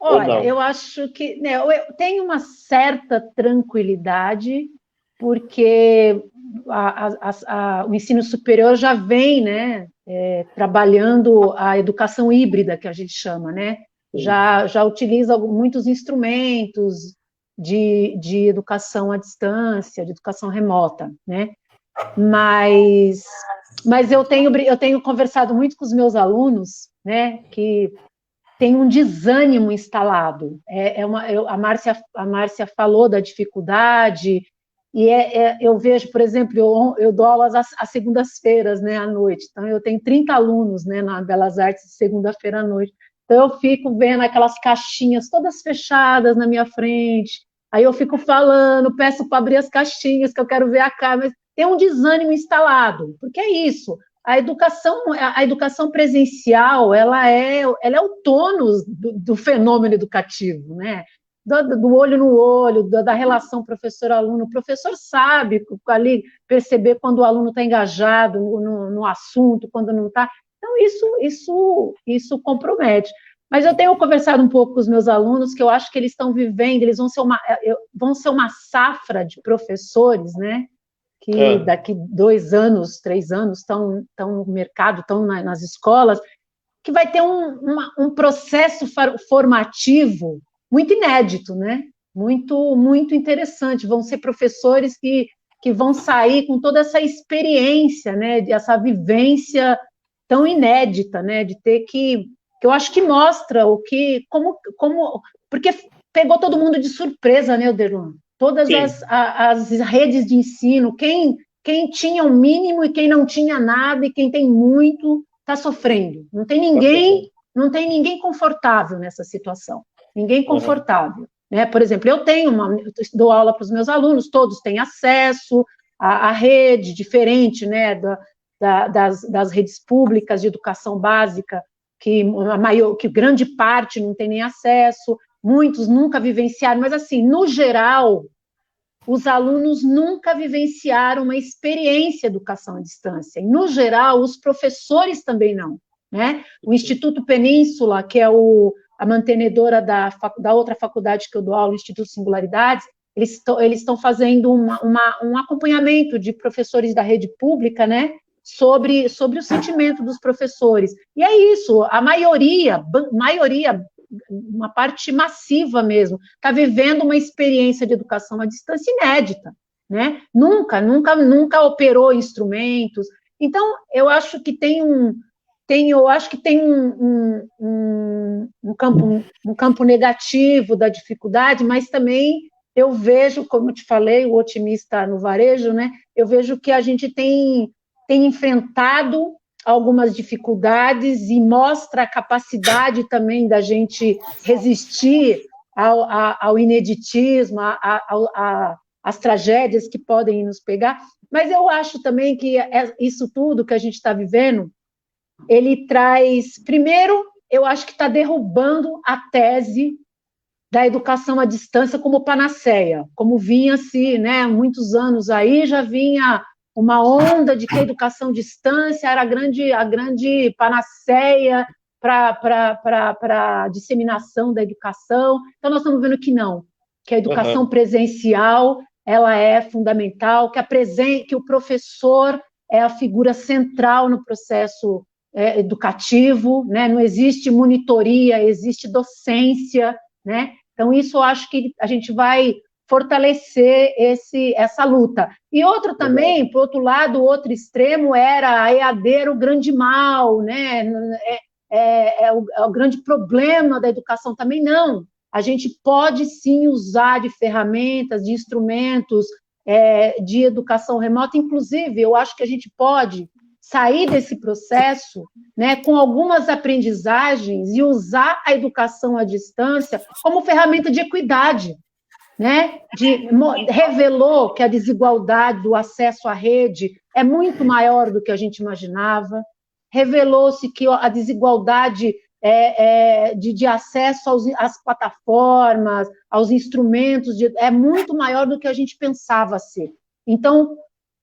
Olha, eu acho que eu tenho uma certa tranquilidade, porque o ensino superior já vem, né, trabalhando a educação híbrida, que a gente chama, né? Já utiliza muitos instrumentos de educação à distância, de educação remota, né? Mas Mas eu tenho conversado muito com os meus alunos, né, que tem um desânimo instalado. A Márcia falou da dificuldade, e eu vejo, por exemplo, eu dou aulas às segundas-feiras, né, à noite, então eu tenho 30 alunos, né, na Belas Artes, segunda-feira à noite, então eu fico vendo aquelas caixinhas todas fechadas na minha frente, aí eu fico falando, peço para abrir as caixinhas, que eu quero ver a cara, mas tem um desânimo instalado, porque é isso, a educação presencial, ela é o tônus do fenômeno educativo, né? Do olho no olho, da relação professor-aluno. O professor sabe ali perceber quando o aluno está engajado no assunto, quando não está. Então, isso compromete. Mas eu tenho conversado um pouco com os meus alunos, que eu acho que eles estão vivendo, eles vão ser uma safra de professores, né? Que daqui 2 anos, 3 anos, estão no mercado, estão nas escolas, que vai ter um processo formativo muito inédito, né? Muito, muito interessante. Vão ser professores que vão sair com toda essa experiência, né? Essa vivência tão inédita, né? De ter que eu acho que mostra porque pegou todo mundo de surpresa, né, Oderlan? Todas as redes de ensino, quem tinha o mínimo e quem não tinha nada, e quem tem muito, está sofrendo. Não tem ninguém confortável nessa situação. Ninguém confortável. Né? Por exemplo, eu dou aula para os meus alunos, todos têm acesso à rede diferente, né, das redes públicas de educação básica, que grande parte não tem nem acesso, muitos nunca vivenciaram, mas, assim, no geral, os alunos nunca vivenciaram uma experiência de educação à distância. E, no geral, os professores também não. Né? O Instituto Península, que é a mantenedora da outra faculdade que eu dou aula, o Instituto Singularidades, eles estão fazendo um acompanhamento de professores da rede pública, né? Sobre o sentimento dos professores. E é isso, a maioria, uma parte massiva mesmo, está vivendo uma experiência de educação à distância inédita, né? Nunca operou instrumentos. Então, eu acho que tem um campo negativo da dificuldade, mas também eu vejo, como eu te falei, o otimista no varejo, né? Eu vejo que a gente tem enfrentado algumas dificuldades e mostra a capacidade também da gente resistir ao ineditismo, às tragédias que podem nos pegar, mas eu acho também que isso tudo que a gente está vivendo, ele traz, primeiro, eu acho que está derrubando a tese da educação à distância como panaceia, como vinha-se, né, muitos anos aí, já vinha uma onda de que a educação à distância era a grande panaceia para a disseminação da educação. Então, nós estamos vendo que não, que a educação presencial ela é fundamental, que o professor é a figura central no processo educativo, né? Não existe monitoria, existe docência, né? Então, isso eu acho que a gente vai fortalecer essa luta. E outro também, por outro lado, o outro extremo era a EAD era o grande mal, né? O grande problema da educação também não. A gente pode sim usar de ferramentas, de instrumentos de educação remota, inclusive eu acho que a gente pode sair desse processo, né, com algumas aprendizagens e usar a educação à distância como ferramenta de equidade, né? Revelou que a desigualdade do acesso à rede é muito maior do que a gente imaginava, revelou-se que a desigualdade de acesso às plataformas, aos instrumentos, é muito maior do que a gente pensava ser. Então,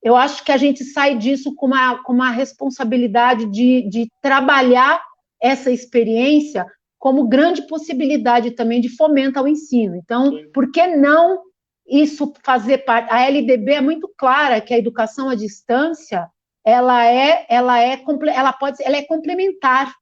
eu acho que a gente sai disso com uma responsabilidade de trabalhar essa experiência como grande possibilidade também de fomento ao ensino. Então, por que não isso fazer parte? A LDB é muito clara que a educação à distância ela é complementar.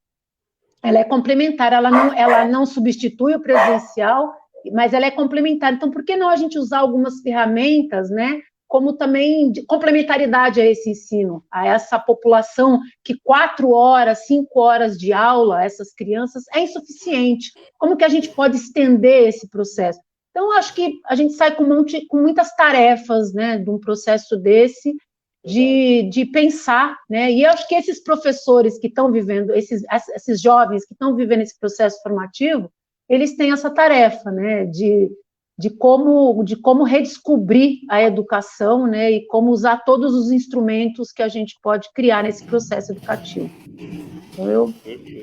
Ela é complementar, ela não substitui o presencial, mas ela é complementar. Então, por que não a gente usar algumas ferramentas, né, como também de complementaridade a esse ensino, a essa população que 4 horas, 5 horas de aula, essas crianças, é insuficiente. Como que a gente pode estender esse processo? Então, acho que a gente sai com muitas tarefas, né, de um processo desse, de pensar, né, e eu acho que esses professores que estão vivendo, esses jovens que estão vivendo esse processo formativo, eles têm essa tarefa, né, de como redescobrir a educação, né, e como usar todos os instrumentos que a gente pode criar nesse processo educativo. Então, eu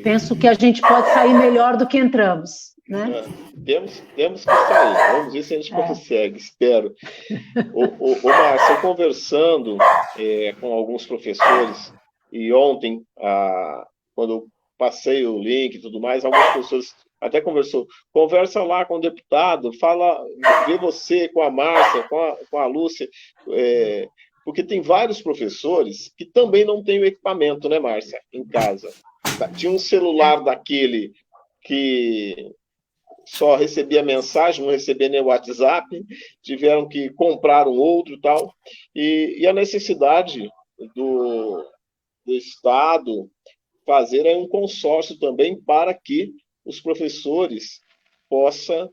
penso que a gente pode sair melhor do que entramos, né? Temos que sair, vamos ver se a gente consegue, espero. Márcia, conversando com alguns professores, e ontem, quando eu passei o link e tudo mais, alguns professores até conversa lá com o deputado, vê você com a Márcia, com a Lúcia, porque tem vários professores que também não têm o equipamento, né, Márcia, em casa. Tinha um celular daquele que só recebia mensagem, não recebia nem WhatsApp, tiveram que comprar um outro e tal, e a necessidade do Estado fazer um consórcio também para que os professores possam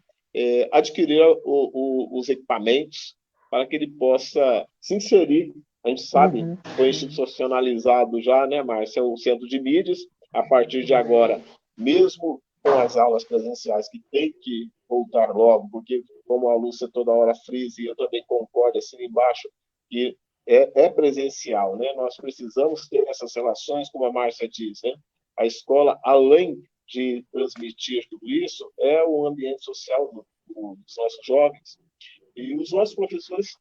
adquirir os equipamentos para que ele possa se inserir. A gente sabe, foi institucionalizado já, né, Márcia, o Centro de Mídias, a partir de agora, mesmo com as aulas presenciais, que tem que voltar logo, porque, como a Lúcia toda hora frisa, e eu também concordo, assim embaixo, que é presencial, né? Nós precisamos ter essas relações, como a Márcia diz, né? A escola, além de transmitir tudo isso, é o ambiente social dos nossos jovens. E os nossos professores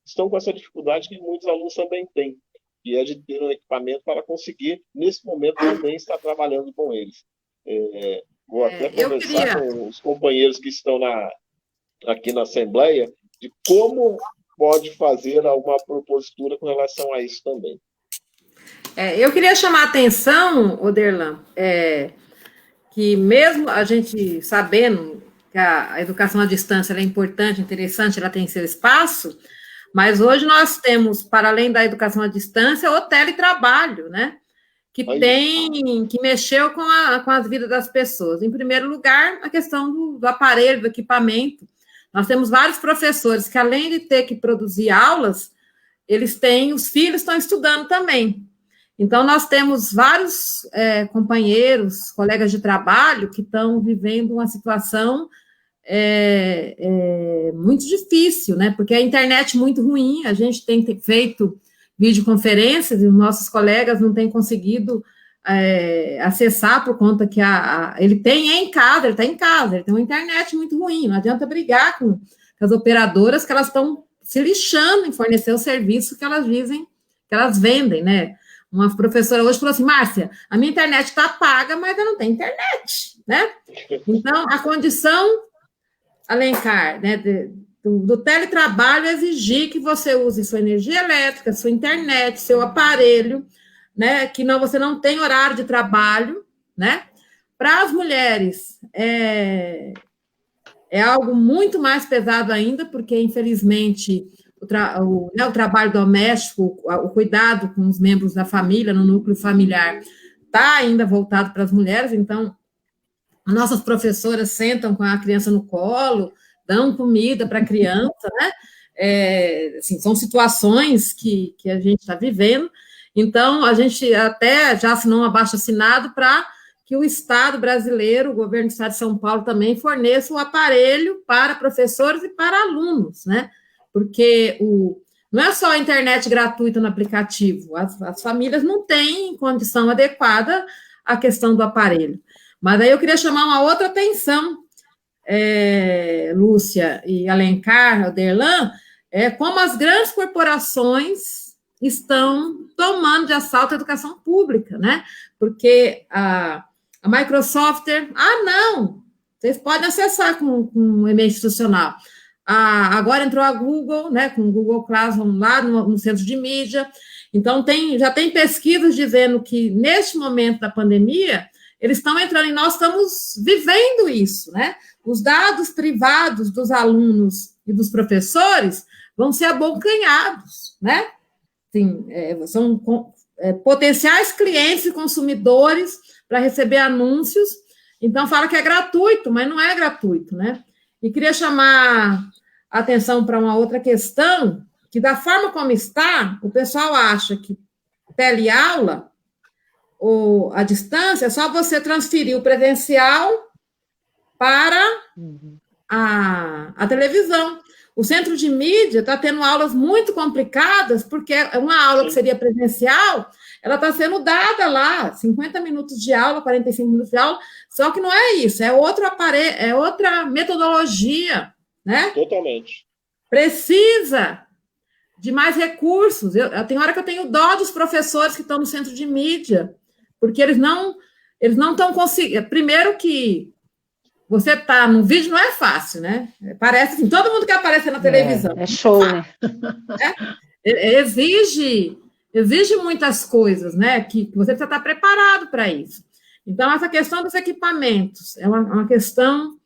estão com essa dificuldade que muitos alunos também têm, que é de ter um equipamento para conseguir, nesse momento, também estar trabalhando com eles. Vou até conversar com os companheiros que estão aqui na Assembleia de como pode fazer alguma propositura com relação a isso também. Eu queria chamar a atenção, Oderlan, que mesmo a gente sabendo que a educação à distância é importante, interessante, ela tem seu espaço, mas hoje nós temos, para além da educação à distância, o teletrabalho, né? Que mexeu com as vidas das pessoas. Em primeiro lugar, a questão do aparelho, do equipamento. Nós temos vários professores que, além de ter que produzir aulas, os filhos estão estudando também. Então, nós temos vários companheiros, colegas de trabalho, que estão vivendo uma situação muito difícil, né? Porque a internet é muito ruim, a gente tem feito videoconferências e os nossos colegas não têm conseguido acessar por conta que ele está em casa, ele tem uma internet muito ruim, não adianta brigar com as operadoras, que elas estão se lixando em fornecer o serviço que elas dizem, que elas vendem, né? Uma professora hoje falou assim, Márcia, a minha internet está paga, mas eu não tenho internet, né? Então, a condição, Alencar, né, do teletrabalho é exigir que você use sua energia elétrica, sua internet, seu aparelho, né, que você não tem horário de trabalho, né? Para as mulheres, é algo muito mais pesado ainda, porque, infelizmente, o trabalho doméstico, o cuidado com os membros da família, no núcleo familiar, está ainda voltado para as mulheres, então, as nossas professoras sentam com a criança no colo, dão comida para a criança, né? Assim, são situações que a gente está vivendo, então, a gente até já assinou um abaixo-assinado para que o Estado brasileiro, o governo do Estado de São Paulo também forneça o aparelho para professores e para alunos, né? Porque não é só a internet gratuita no aplicativo, as famílias não têm condição adequada à questão do aparelho. Mas aí eu queria chamar uma outra atenção, Lúcia e Alencar, Oderlan, como as grandes corporações estão tomando de assalto a educação pública, né? Porque a Microsoft, não, vocês podem acessar com e-mail institucional. Agora entrou a Google, né, com o Google Classroom lá no centro de mídia. Então, já tem pesquisas dizendo que, neste momento da pandemia, eles estão entrando e nós estamos vivendo isso, né? Os dados privados dos alunos e dos professores vão ser abocanhados, né? Assim, são potenciais clientes e consumidores para receber anúncios. Então, fala que é gratuito, mas não é gratuito, né? E queria chamar a atenção para uma outra questão, que da forma como está, o pessoal acha que teleaula ou a distância é só você transferir o presencial para a televisão. O centro de mídia está tendo aulas muito complicadas, porque uma aula que seria presencial, ela está sendo dada lá, 50 minutos de aula, 45 minutos de aula, só que não é isso, é outro aparelho, é outra metodologia, né? Totalmente. Precisa de mais recursos. Tem hora que eu tenho dó dos professores que estão no centro de mídia, porque eles não estão conseguindo. Primeiro que você tá no vídeo não é fácil, né? Parece assim, todo mundo quer aparecer na televisão. É show, né? Exige muitas coisas, né? Que você precisa estar preparado para isso. Então, essa questão dos equipamentos é uma questão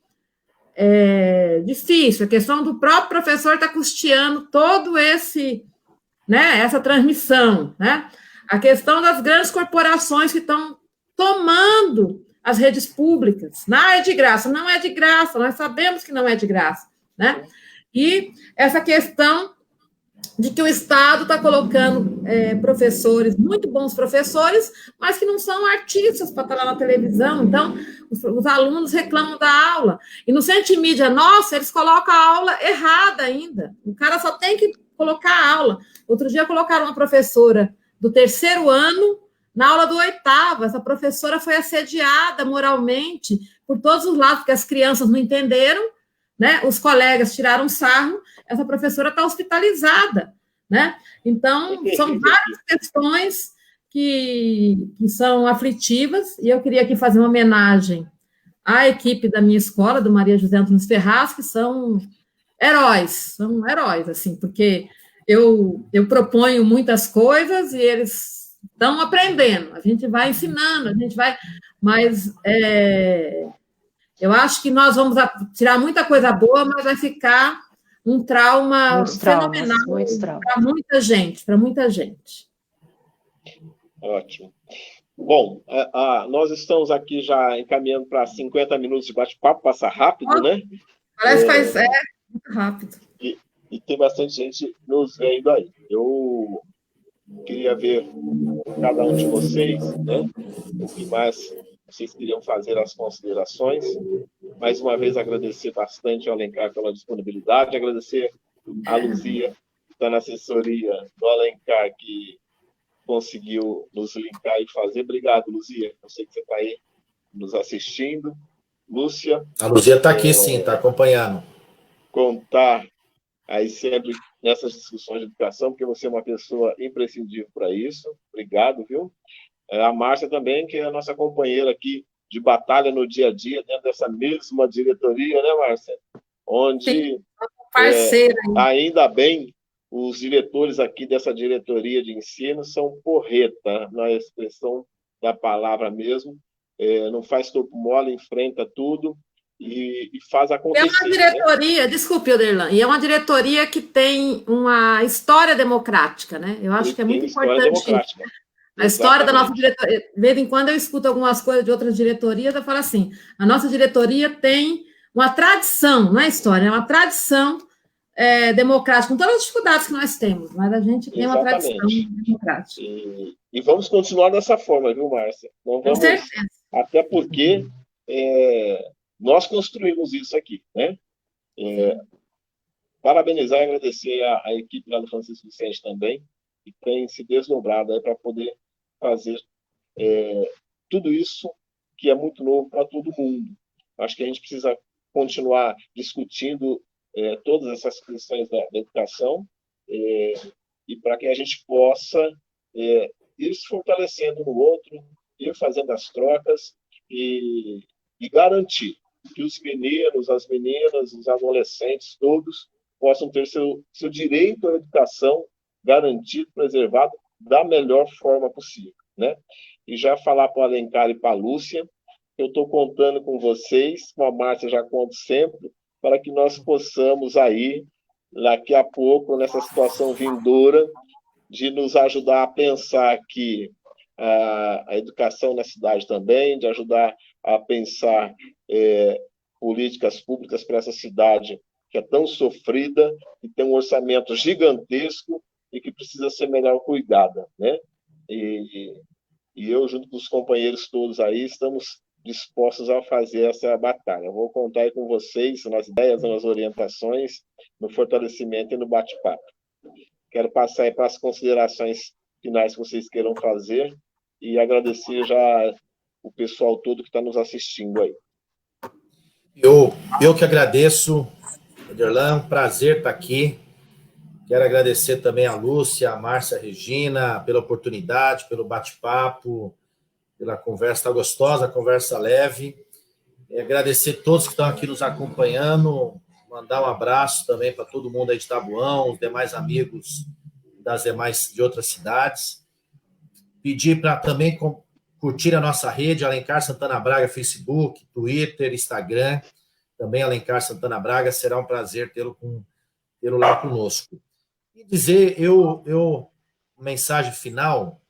difícil. A questão do próprio professor estar custeando todo essa transmissão, né? A questão das grandes corporações que estão tomando as redes públicas. Não é de graça, não é de graça, nós sabemos que não é de graça, né? E essa questão de que o Estado está colocando professores, muito bons professores, mas que não são artistas para estar lá na televisão. Então, os alunos reclamam da aula. E no centro de mídia nossa, eles colocam a aula errada ainda. O cara só tem que colocar a aula. Outro dia colocaram uma professora do 3º ano na aula do 8º. Essa professora foi assediada moralmente por todos os lados, porque as crianças não entenderam, né? Os colegas tiraram sarro, essa professora está hospitalizada, né? Então, são várias questões que são aflitivas, e eu queria aqui fazer uma homenagem à equipe da minha escola, do Maria José Antunes Ferraz, que são heróis, assim, porque eu proponho muitas coisas e eles estão aprendendo, a gente vai ensinando, mas eu acho que nós vamos tirar muita coisa boa, mas vai ficar um trauma fenomenal para muita gente. Ótimo. Bom, nós estamos aqui já encaminhando para 50 minutos de bate-papo, passa rápido, né? Parece que faz muito rápido. E tem bastante gente nos vendo aí. Eu queria ver cada um de vocês, né? O que mais vocês queriam fazer as considerações. Mais uma vez, agradecer bastante ao Alencar pela disponibilidade, agradecer a Luzia, que está na assessoria do Alencar, que conseguiu nos linkar e fazer. Obrigado, Luzia. Eu sei que você está aí nos assistindo. Lúcia. A Luzia está aqui, sim, está acompanhando. Contar aí sempre nessas discussões de educação, porque você é uma pessoa imprescindível para isso. Obrigado, viu? A Márcia também, que é a nossa companheira aqui de batalha no dia a dia, dentro dessa mesma diretoria, né, Márcia? Onde, parceira, ainda bem, os diretores aqui dessa diretoria de ensino são porreta, na expressão da palavra mesmo, não faz corpo mole, enfrenta tudo e faz acontecer. É uma diretoria, né? Desculpe, Oderlan, e é uma diretoria que tem uma história democrática, né? Eu acho que é muito importante. A história da nossa diretoria, de vez em quando eu escuto algumas coisas de outras diretorias, eu falo assim, a nossa diretoria tem uma tradição, não é história, é uma tradição democrática, com todas as dificuldades que nós temos, mas a gente tem uma tradição democrática. E vamos continuar dessa forma, viu, Márcia? Não vamos, com certeza. Até porque nós construímos isso aqui, né? Parabenizar e agradecer a equipe lá do Francisco Vicente também, que tem se desdobrado aí para poder fazer tudo isso que é muito novo para todo mundo. Acho que a gente precisa continuar discutindo todas essas questões da educação e para que a gente possa ir se fortalecendo no outro, ir fazendo as trocas e garantir que os meninos, as meninas, os adolescentes, todos possam ter seu direito à educação garantido, preservado da melhor forma possível, né? E já falar para o Alencar e para a Lúcia, eu estou contando com vocês, com a Márcia já conto sempre, para que nós possamos aí daqui a pouco, nessa situação vindoura, de nos ajudar a pensar que a educação na cidade também, de ajudar a pensar políticas públicas para essa cidade que é tão sofrida, que tem um orçamento gigantesco e que precisa ser melhor cuidada, né? E eu, junto com os companheiros todos aí, estamos dispostos a fazer essa batalha. Eu vou contar aí com vocês nas ideias, nas orientações, no fortalecimento e no bate-papo. Quero passar aí para as considerações finais que vocês queiram fazer e agradecer já o pessoal todo que está nos assistindo aí. Eu que agradeço, Ederlan, um prazer estar aqui. Quero agradecer também a Lúcia, a Márcia, a Regina, pela oportunidade, pelo bate-papo, pela conversa gostosa, conversa leve. Agradecer a todos que estão aqui nos acompanhando, mandar um abraço também para todo mundo aí de Taboão, os demais amigos de outras cidades. Pedir para também curtir a nossa rede, Alencar Santana Braga, Facebook, Twitter, Instagram, também Alencar Santana Braga, será um prazer tê-lo lá conosco. E dizer, mensagem final,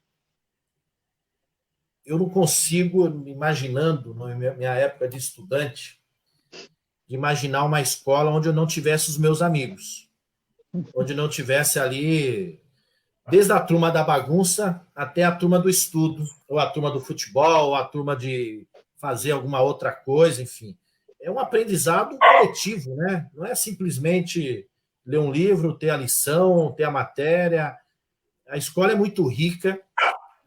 eu não consigo, imaginando, na minha época de estudante, de imaginar uma escola onde eu não tivesse os meus amigos, onde não tivesse ali, desde a turma da bagunça até a turma do estudo, ou a turma do futebol, ou a turma de fazer alguma outra coisa, enfim. É um aprendizado coletivo, né? Não é simplesmente ler um livro, ter a lição, ter a matéria. A escola é muito rica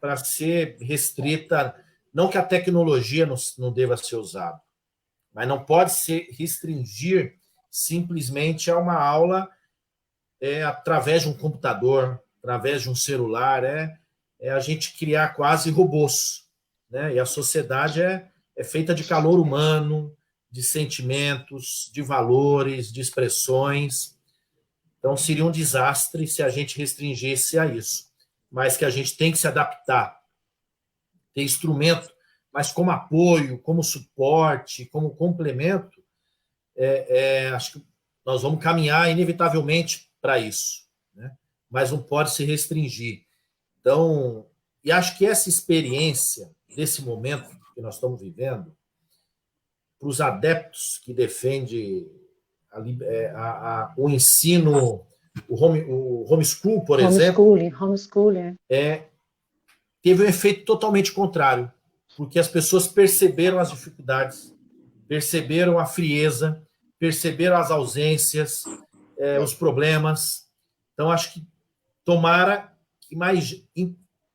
para ser restrita, não que a tecnologia não deva ser usada, mas não pode se restringir simplesmente a uma aula através de um computador, através de um celular, a gente criar quase robôs, né? E a sociedade é feita de calor humano, de sentimentos, de valores, de expressões. Então, seria um desastre se a gente restringisse a isso. Mas que a gente tem que se adaptar, ter instrumento, mas como apoio, como suporte, como complemento, acho que nós vamos caminhar inevitavelmente para isso, né? Mas não pode se restringir. Então, e acho que essa experiência, desse momento que nós estamos vivendo, para os adeptos que defendem o ensino, o homeschool, por exemplo, homeschooling. Teve um efeito totalmente contrário, porque as pessoas perceberam as dificuldades, perceberam a frieza, perceberam as ausências, os problemas. Então, acho que tomara que mais...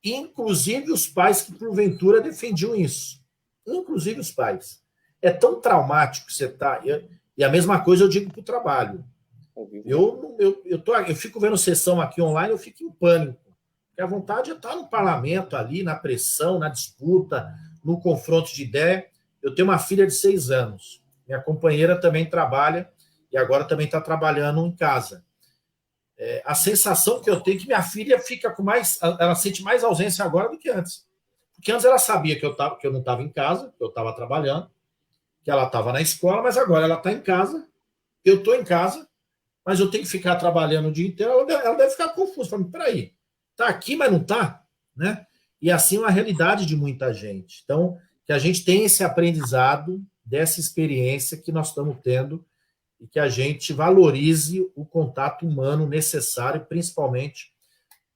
Inclusive os pais que, porventura, defendiam isso. Inclusive os pais. É tão traumático que você está... E a mesma coisa eu digo para o trabalho. Eu fico vendo sessão aqui online, eu fico em pânico. Porque a vontade é estar no parlamento ali, na pressão, na disputa, no confronto de ideia. Eu tenho uma filha de 6 anos. Minha companheira também trabalha e agora também está trabalhando em casa. A sensação que eu tenho é que minha filha fica com mais... Ela sente mais ausência agora do que antes. Porque antes ela sabia que eu não estava em casa, que eu estava trabalhando, que ela estava na escola, mas agora ela está em casa, eu estou em casa, mas eu tenho que ficar trabalhando o dia inteiro, ela deve ficar confusa. Falando, peraí, está aqui, mas não está? Né? E assim é uma realidade de muita gente. Então, que a gente tenha esse aprendizado dessa experiência que nós estamos tendo e que a gente valorize o contato humano necessário, principalmente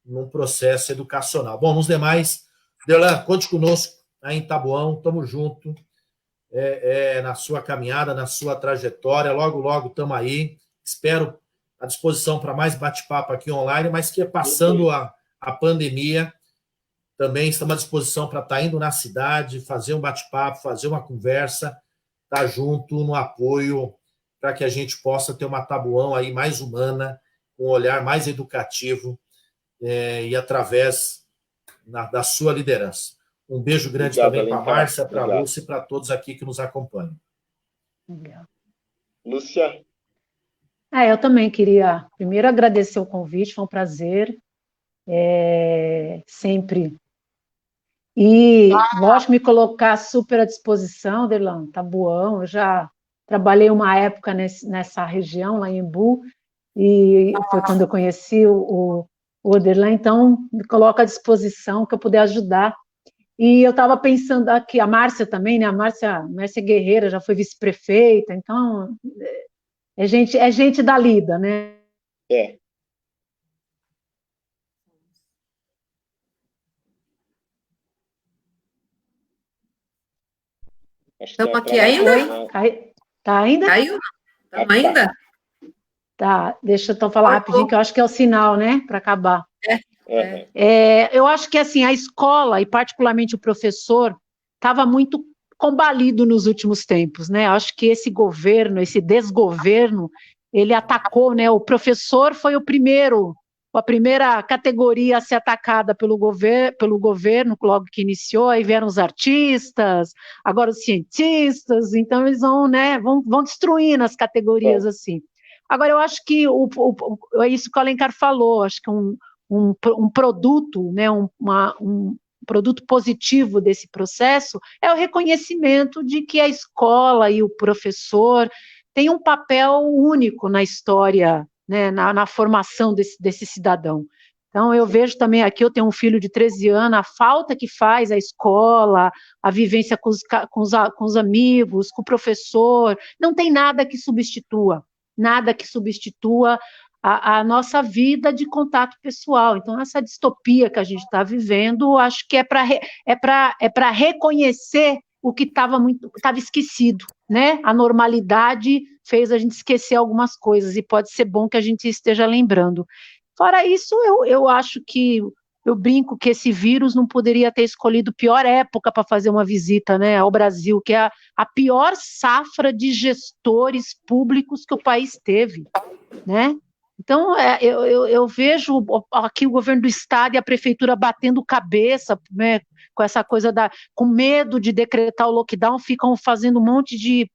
num processo educacional. Bom, nos demais, Ederlan, conte conosco aí em Taboão, estamos juntos na sua caminhada, na sua trajetória, logo, logo estamos aí, espero à disposição para mais bate-papo aqui online, mas que passando a pandemia, também estamos à disposição para estar indo na cidade, fazer um bate-papo, fazer uma conversa, estar junto no apoio para que a gente possa ter uma Taboão aí mais humana, com um olhar mais educativo e através da sua liderança. Um beijo grande também para a Márcia, para a Lúcia e para todos aqui que nos acompanham. Legal. Lúcia? Eu também queria primeiro agradecer o convite, foi um prazer, sempre. E, lógico, me colocar super à disposição, Ederlan, Taboão, eu já trabalhei uma época nessa região, lá em Embu, e foi quando eu conheci o Oderlan, então me coloco à disposição que eu puder ajudar. E eu estava pensando aqui, a Márcia também, né? A Márcia Guerreira já foi vice-prefeita, então é gente da lida, né? É. Estamos aqui ainda? Tá ainda? Caiu? Estamos ainda? Tá, deixa eu então falar rapidinho, que eu acho que é o sinal, né? Para acabar. Eu acho que assim, a escola, e particularmente o professor, estava muito combalido nos últimos tempos, né? Eu acho que esse governo, esse desgoverno, ele atacou, né? O professor foi a primeira categoria a ser atacada pelo governo, logo que iniciou, aí vieram os artistas, agora os cientistas, então eles vão, né, vão destruindo as categorias assim. Agora, eu acho que é isso que o Alencar falou, acho que um produto, né, um produto positivo desse processo é o reconhecimento de que a escola e o professor têm um papel único na história, né, na formação desse cidadão. Então, eu vejo também aqui, eu tenho um filho de 13 anos, a falta que faz a escola, a vivência com os amigos, com o professor, não tem nada que substitua a nossa vida de contato pessoal. Então, essa distopia que a gente está vivendo, acho que é para reconhecer o que estava esquecido, né? A normalidade fez a gente esquecer algumas coisas, e pode ser bom que a gente esteja lembrando. Fora isso, eu acho que eu brinco que esse vírus não poderia ter escolhido pior época para fazer uma visita, né, ao Brasil, que é a pior safra de gestores públicos que o país teve, né? Então, eu vejo aqui o governo do estado e a prefeitura batendo cabeça, né, com essa coisa com medo de decretar o lockdown, ficam fazendo um monte de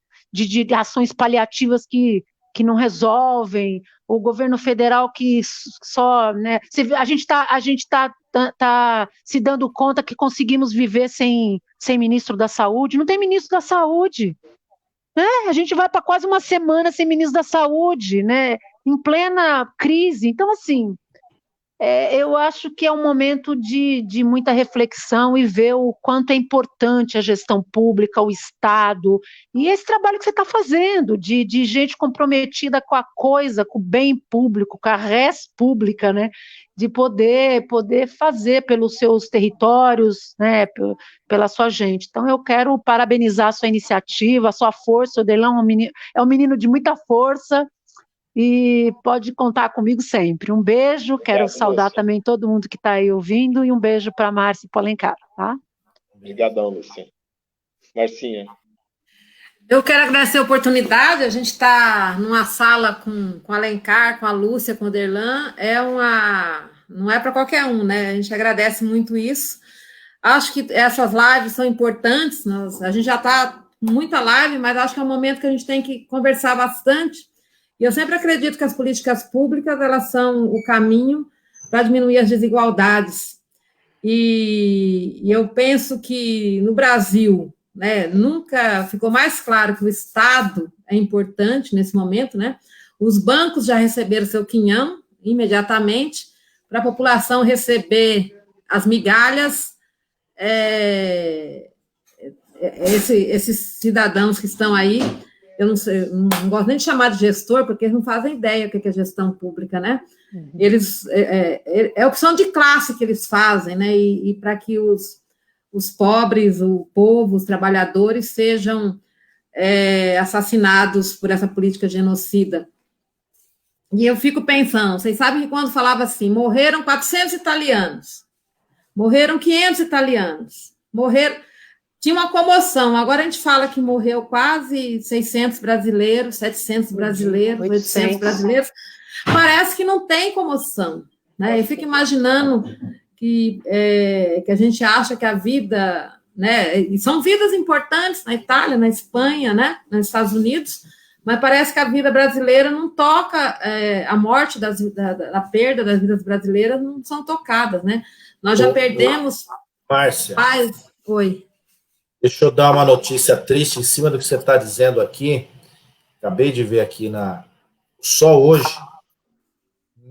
ações paliativas que não resolvem, o governo federal que só, né, a gente tá se dando conta que conseguimos viver sem ministro da Saúde, não tem ministro da Saúde, né? A gente vai para quase uma semana sem ministro da Saúde, né? Em plena crise. Então, assim, eu acho que é um momento de muita reflexão e ver o quanto é importante a gestão pública, o Estado, e esse trabalho que você está fazendo, de gente comprometida com a coisa, com o bem público, com a res pública, né? De poder fazer pelos seus territórios, né? Pela sua gente. Então, eu quero parabenizar a sua iniciativa, a sua força. O Oderlan é um menino de muita força, e pode contar comigo sempre. Um beijo, quero saudar também todo mundo que está aí ouvindo, e um beijo para a Márcia e para o Alencar, tá? Obrigadão, Lucinha. Marcinha. Eu quero agradecer a oportunidade, a gente está numa sala com o Alencar, com a Lúcia, com o Oderlan, não é para qualquer um, né? A gente agradece muito isso. Acho que essas lives são importantes, a gente já está com muita live, mas acho que é um momento que a gente tem que conversar bastante. E eu sempre acredito que as políticas públicas, elas são o caminho para diminuir as desigualdades. E eu penso que no Brasil, né, nunca ficou mais claro que o Estado é importante nesse momento, né? Os bancos já receberam seu quinhão imediatamente, para a população receber as migalhas, esses cidadãos que estão aí. Eu não sei, não gosto nem de chamar de gestor, porque eles não fazem ideia do que é gestão pública, né? Eles, é a opção de classe que eles fazem, né? E para que os pobres, o povo, os trabalhadores sejam assassinados por essa política genocida. E eu fico pensando, vocês sabem que quando falava assim, morreram 400 italianos, morreram 500 italianos, tinha uma comoção. Agora a gente fala que morreu quase 600 brasileiros, 700 brasileiros, 800 brasileiros. Parece que não tem comoção, né? Eu fico imaginando que a gente acha que a vida, né? E são vidas importantes na Itália, na Espanha, né? Nos Estados Unidos, mas parece que a vida brasileira não toca, a morte da perda das vidas brasileiras não são tocadas, né? Nós já perdemos... Márcia. Pais. Oi. Deixa eu dar uma notícia triste em cima do que você está dizendo aqui. Acabei de ver aqui só hoje,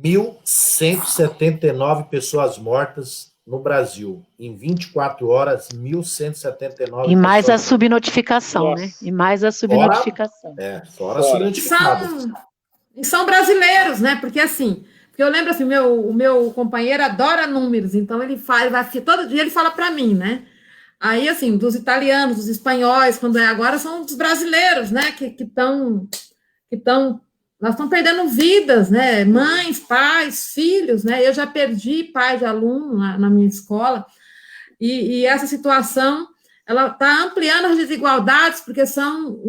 1.179 pessoas mortas no Brasil. Em 24 horas, 1.179 E mais a pessoas subnotificação, Nossa. né? E mais a subnotificação. fora as subnotificadas. E são brasileiros, né? Porque assim, porque eu lembro assim, o meu companheiro adora números, então ele todo dia ele fala para mim, né? Aí, assim, dos italianos, dos espanhóis, quando é agora, são dos brasileiros, né? Que nós estamos perdendo vidas, né? Mães, pais, filhos, né? Eu já perdi pai de aluno na minha escola, e essa situação ela está ampliando as desigualdades, porque são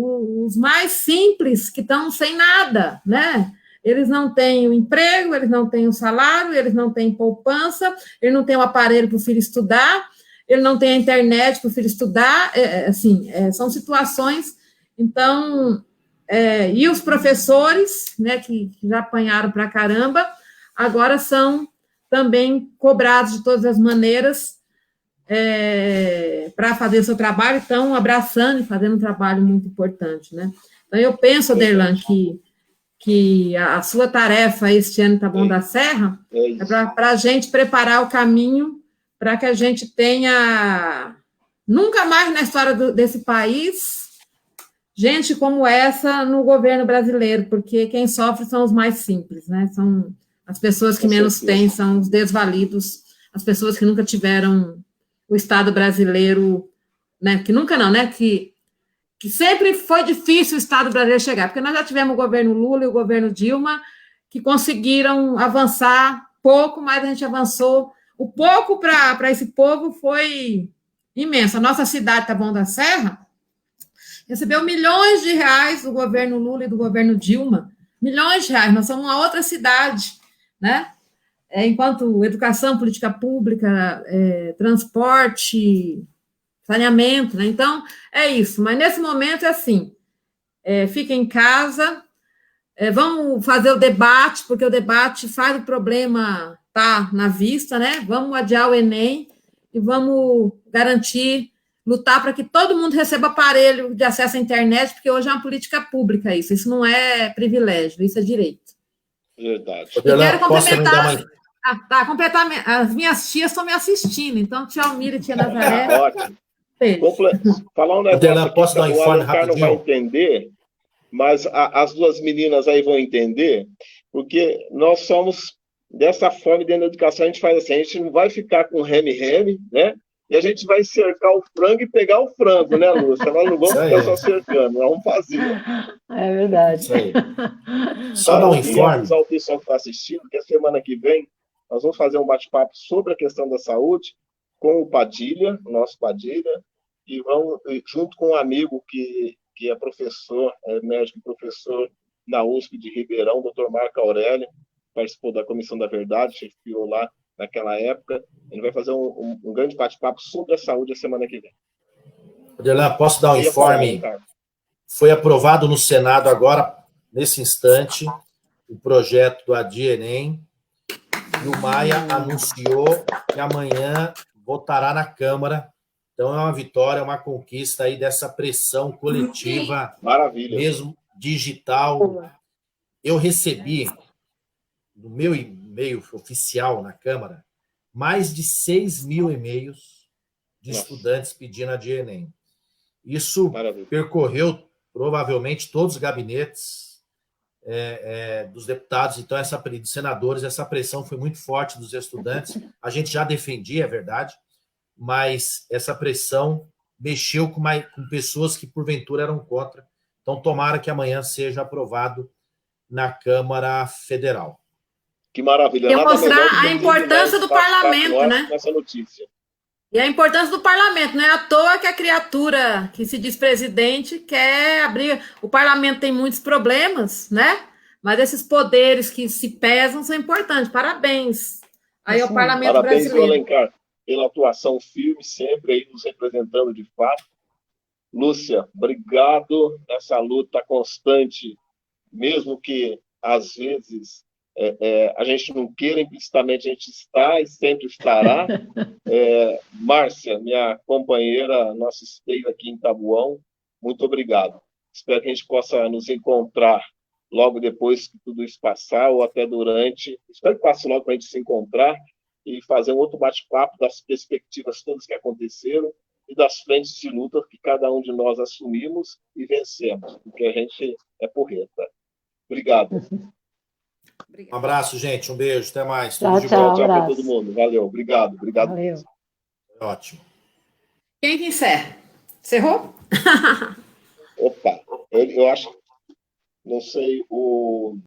os mais simples que estão sem nada, né? Eles não têm o emprego, eles não têm o salário, eles não têm poupança, eles não têm o aparelho para o filho estudar, ele não tem a internet para o filho estudar, são situações, então, e os professores, né, que já apanharam para caramba, agora são também cobrados de todas as maneiras para fazer o seu trabalho, estão abraçando e fazendo um trabalho muito importante, né? Então, eu penso, Aderlan, que a sua tarefa este ano tá bom da Serra é para a gente preparar o caminho para que a gente tenha nunca mais na história desse país gente como essa no governo brasileiro, porque quem sofre são os mais simples, né? São as pessoas que menos têm, são os desvalidos, as pessoas que nunca tiveram o Estado brasileiro, né? Que nunca não, né? Que sempre foi difícil o Estado brasileiro chegar, porque nós já tivemos o governo Lula e o governo Dilma, que conseguiram avançar pouco, mas a gente avançou. O pouco para esse povo foi imenso. A nossa cidade, Taboão da Serra, recebeu milhões de reais do governo Lula e do governo Dilma. Milhões de reais. Nós somos uma outra cidade, né? Enquanto educação, política pública, transporte, saneamento, né? Então, é isso. Mas nesse momento é assim, fica em casa, vamos fazer o debate, porque o debate faz o problema estar na vista, né? Vamos adiar o Enem e vamos garantir, lutar para que todo mundo receba aparelho de acesso à internet, porque hoje é uma política pública isso não é privilégio, isso é direito. Verdade. E quero complementar... completamente. As minhas tias estão me assistindo, então tia Almira e tia Nazaré... Ótimo. Falar um negócio aqui, posso dar um informe o Alencar não vai entender, mas as duas meninas aí vão entender, porque nós somos dessa forma dentro da educação, a gente faz assim, a gente não vai ficar com reme-reme, né? E a gente vai cercar o frango e pegar o frango, né, Lúcia? Nós não vamos ficar só cercando, nós vamos fazer. É verdade. Isso aí. Só dar um informe. avisar o pessoal que está assistindo que a semana que vem nós vamos fazer um bate-papo sobre a questão da saúde com o Padilha, o nosso Padilha, e vamos junto com um amigo que é professor, médico e professor na USP de Ribeirão, Dr. Marco Aurélio, participou da Comissão da Verdade, chefiou lá naquela época. Ele vai fazer um grande bate-papo sobre a saúde a semana que vem. Aderlan, posso dar um informe? Foi aprovado no Senado agora, nesse instante, o projeto do Adia Enem, e o Maia anunciou que amanhã votará na Câmara. Então, é uma vitória, uma conquista aí dessa pressão coletiva, maravilha, mesmo digital. Eu recebi, no meu e-mail oficial na Câmara, mais de 6 mil e-mails de estudantes pedindo a Enem. Isso percorreu, provavelmente, todos os gabinetes dos deputados, então, dos senadores, essa pressão foi muito forte dos estudantes. A gente já defendia, é verdade, mas essa pressão mexeu com pessoas que, porventura, eram contra. Então, tomara que amanhã seja aprovado na Câmara Federal. Que maravilha. E mostrar a importância do parlamento, né? Essa notícia. E a importância do parlamento, não é à toa que a criatura que se diz presidente quer abrir... O parlamento tem muitos problemas, né? Mas esses poderes que se pesam são importantes. Parabéns aí ao parlamento brasileiro. Parabéns, Alencar, pela atuação firme, sempre aí nos representando de fato. Lúcia, obrigado nessa luta constante, mesmo que, às vezes, a gente não queira, implicitamente a gente está e sempre estará. Márcia, minha companheira, nossa esteira aqui em Taboão, muito obrigado. Espero que a gente possa nos encontrar logo depois que tudo isso passar, ou até durante. Espero que passe logo para a gente se encontrar e fazer um outro bate-papo das perspectivas todas que aconteceram e das frentes de luta que cada um de nós assumimos e vencemos, porque a gente é porreta. Obrigado. Um abraço, gente. Um beijo. Até mais. Tchau, Tudo de tchau. bom. Tchau para abraço. todo mundo. Valeu. Obrigado. Valeu. Ótimo. Quem que encerra? Encerrou? Opa, eu acho, não sei,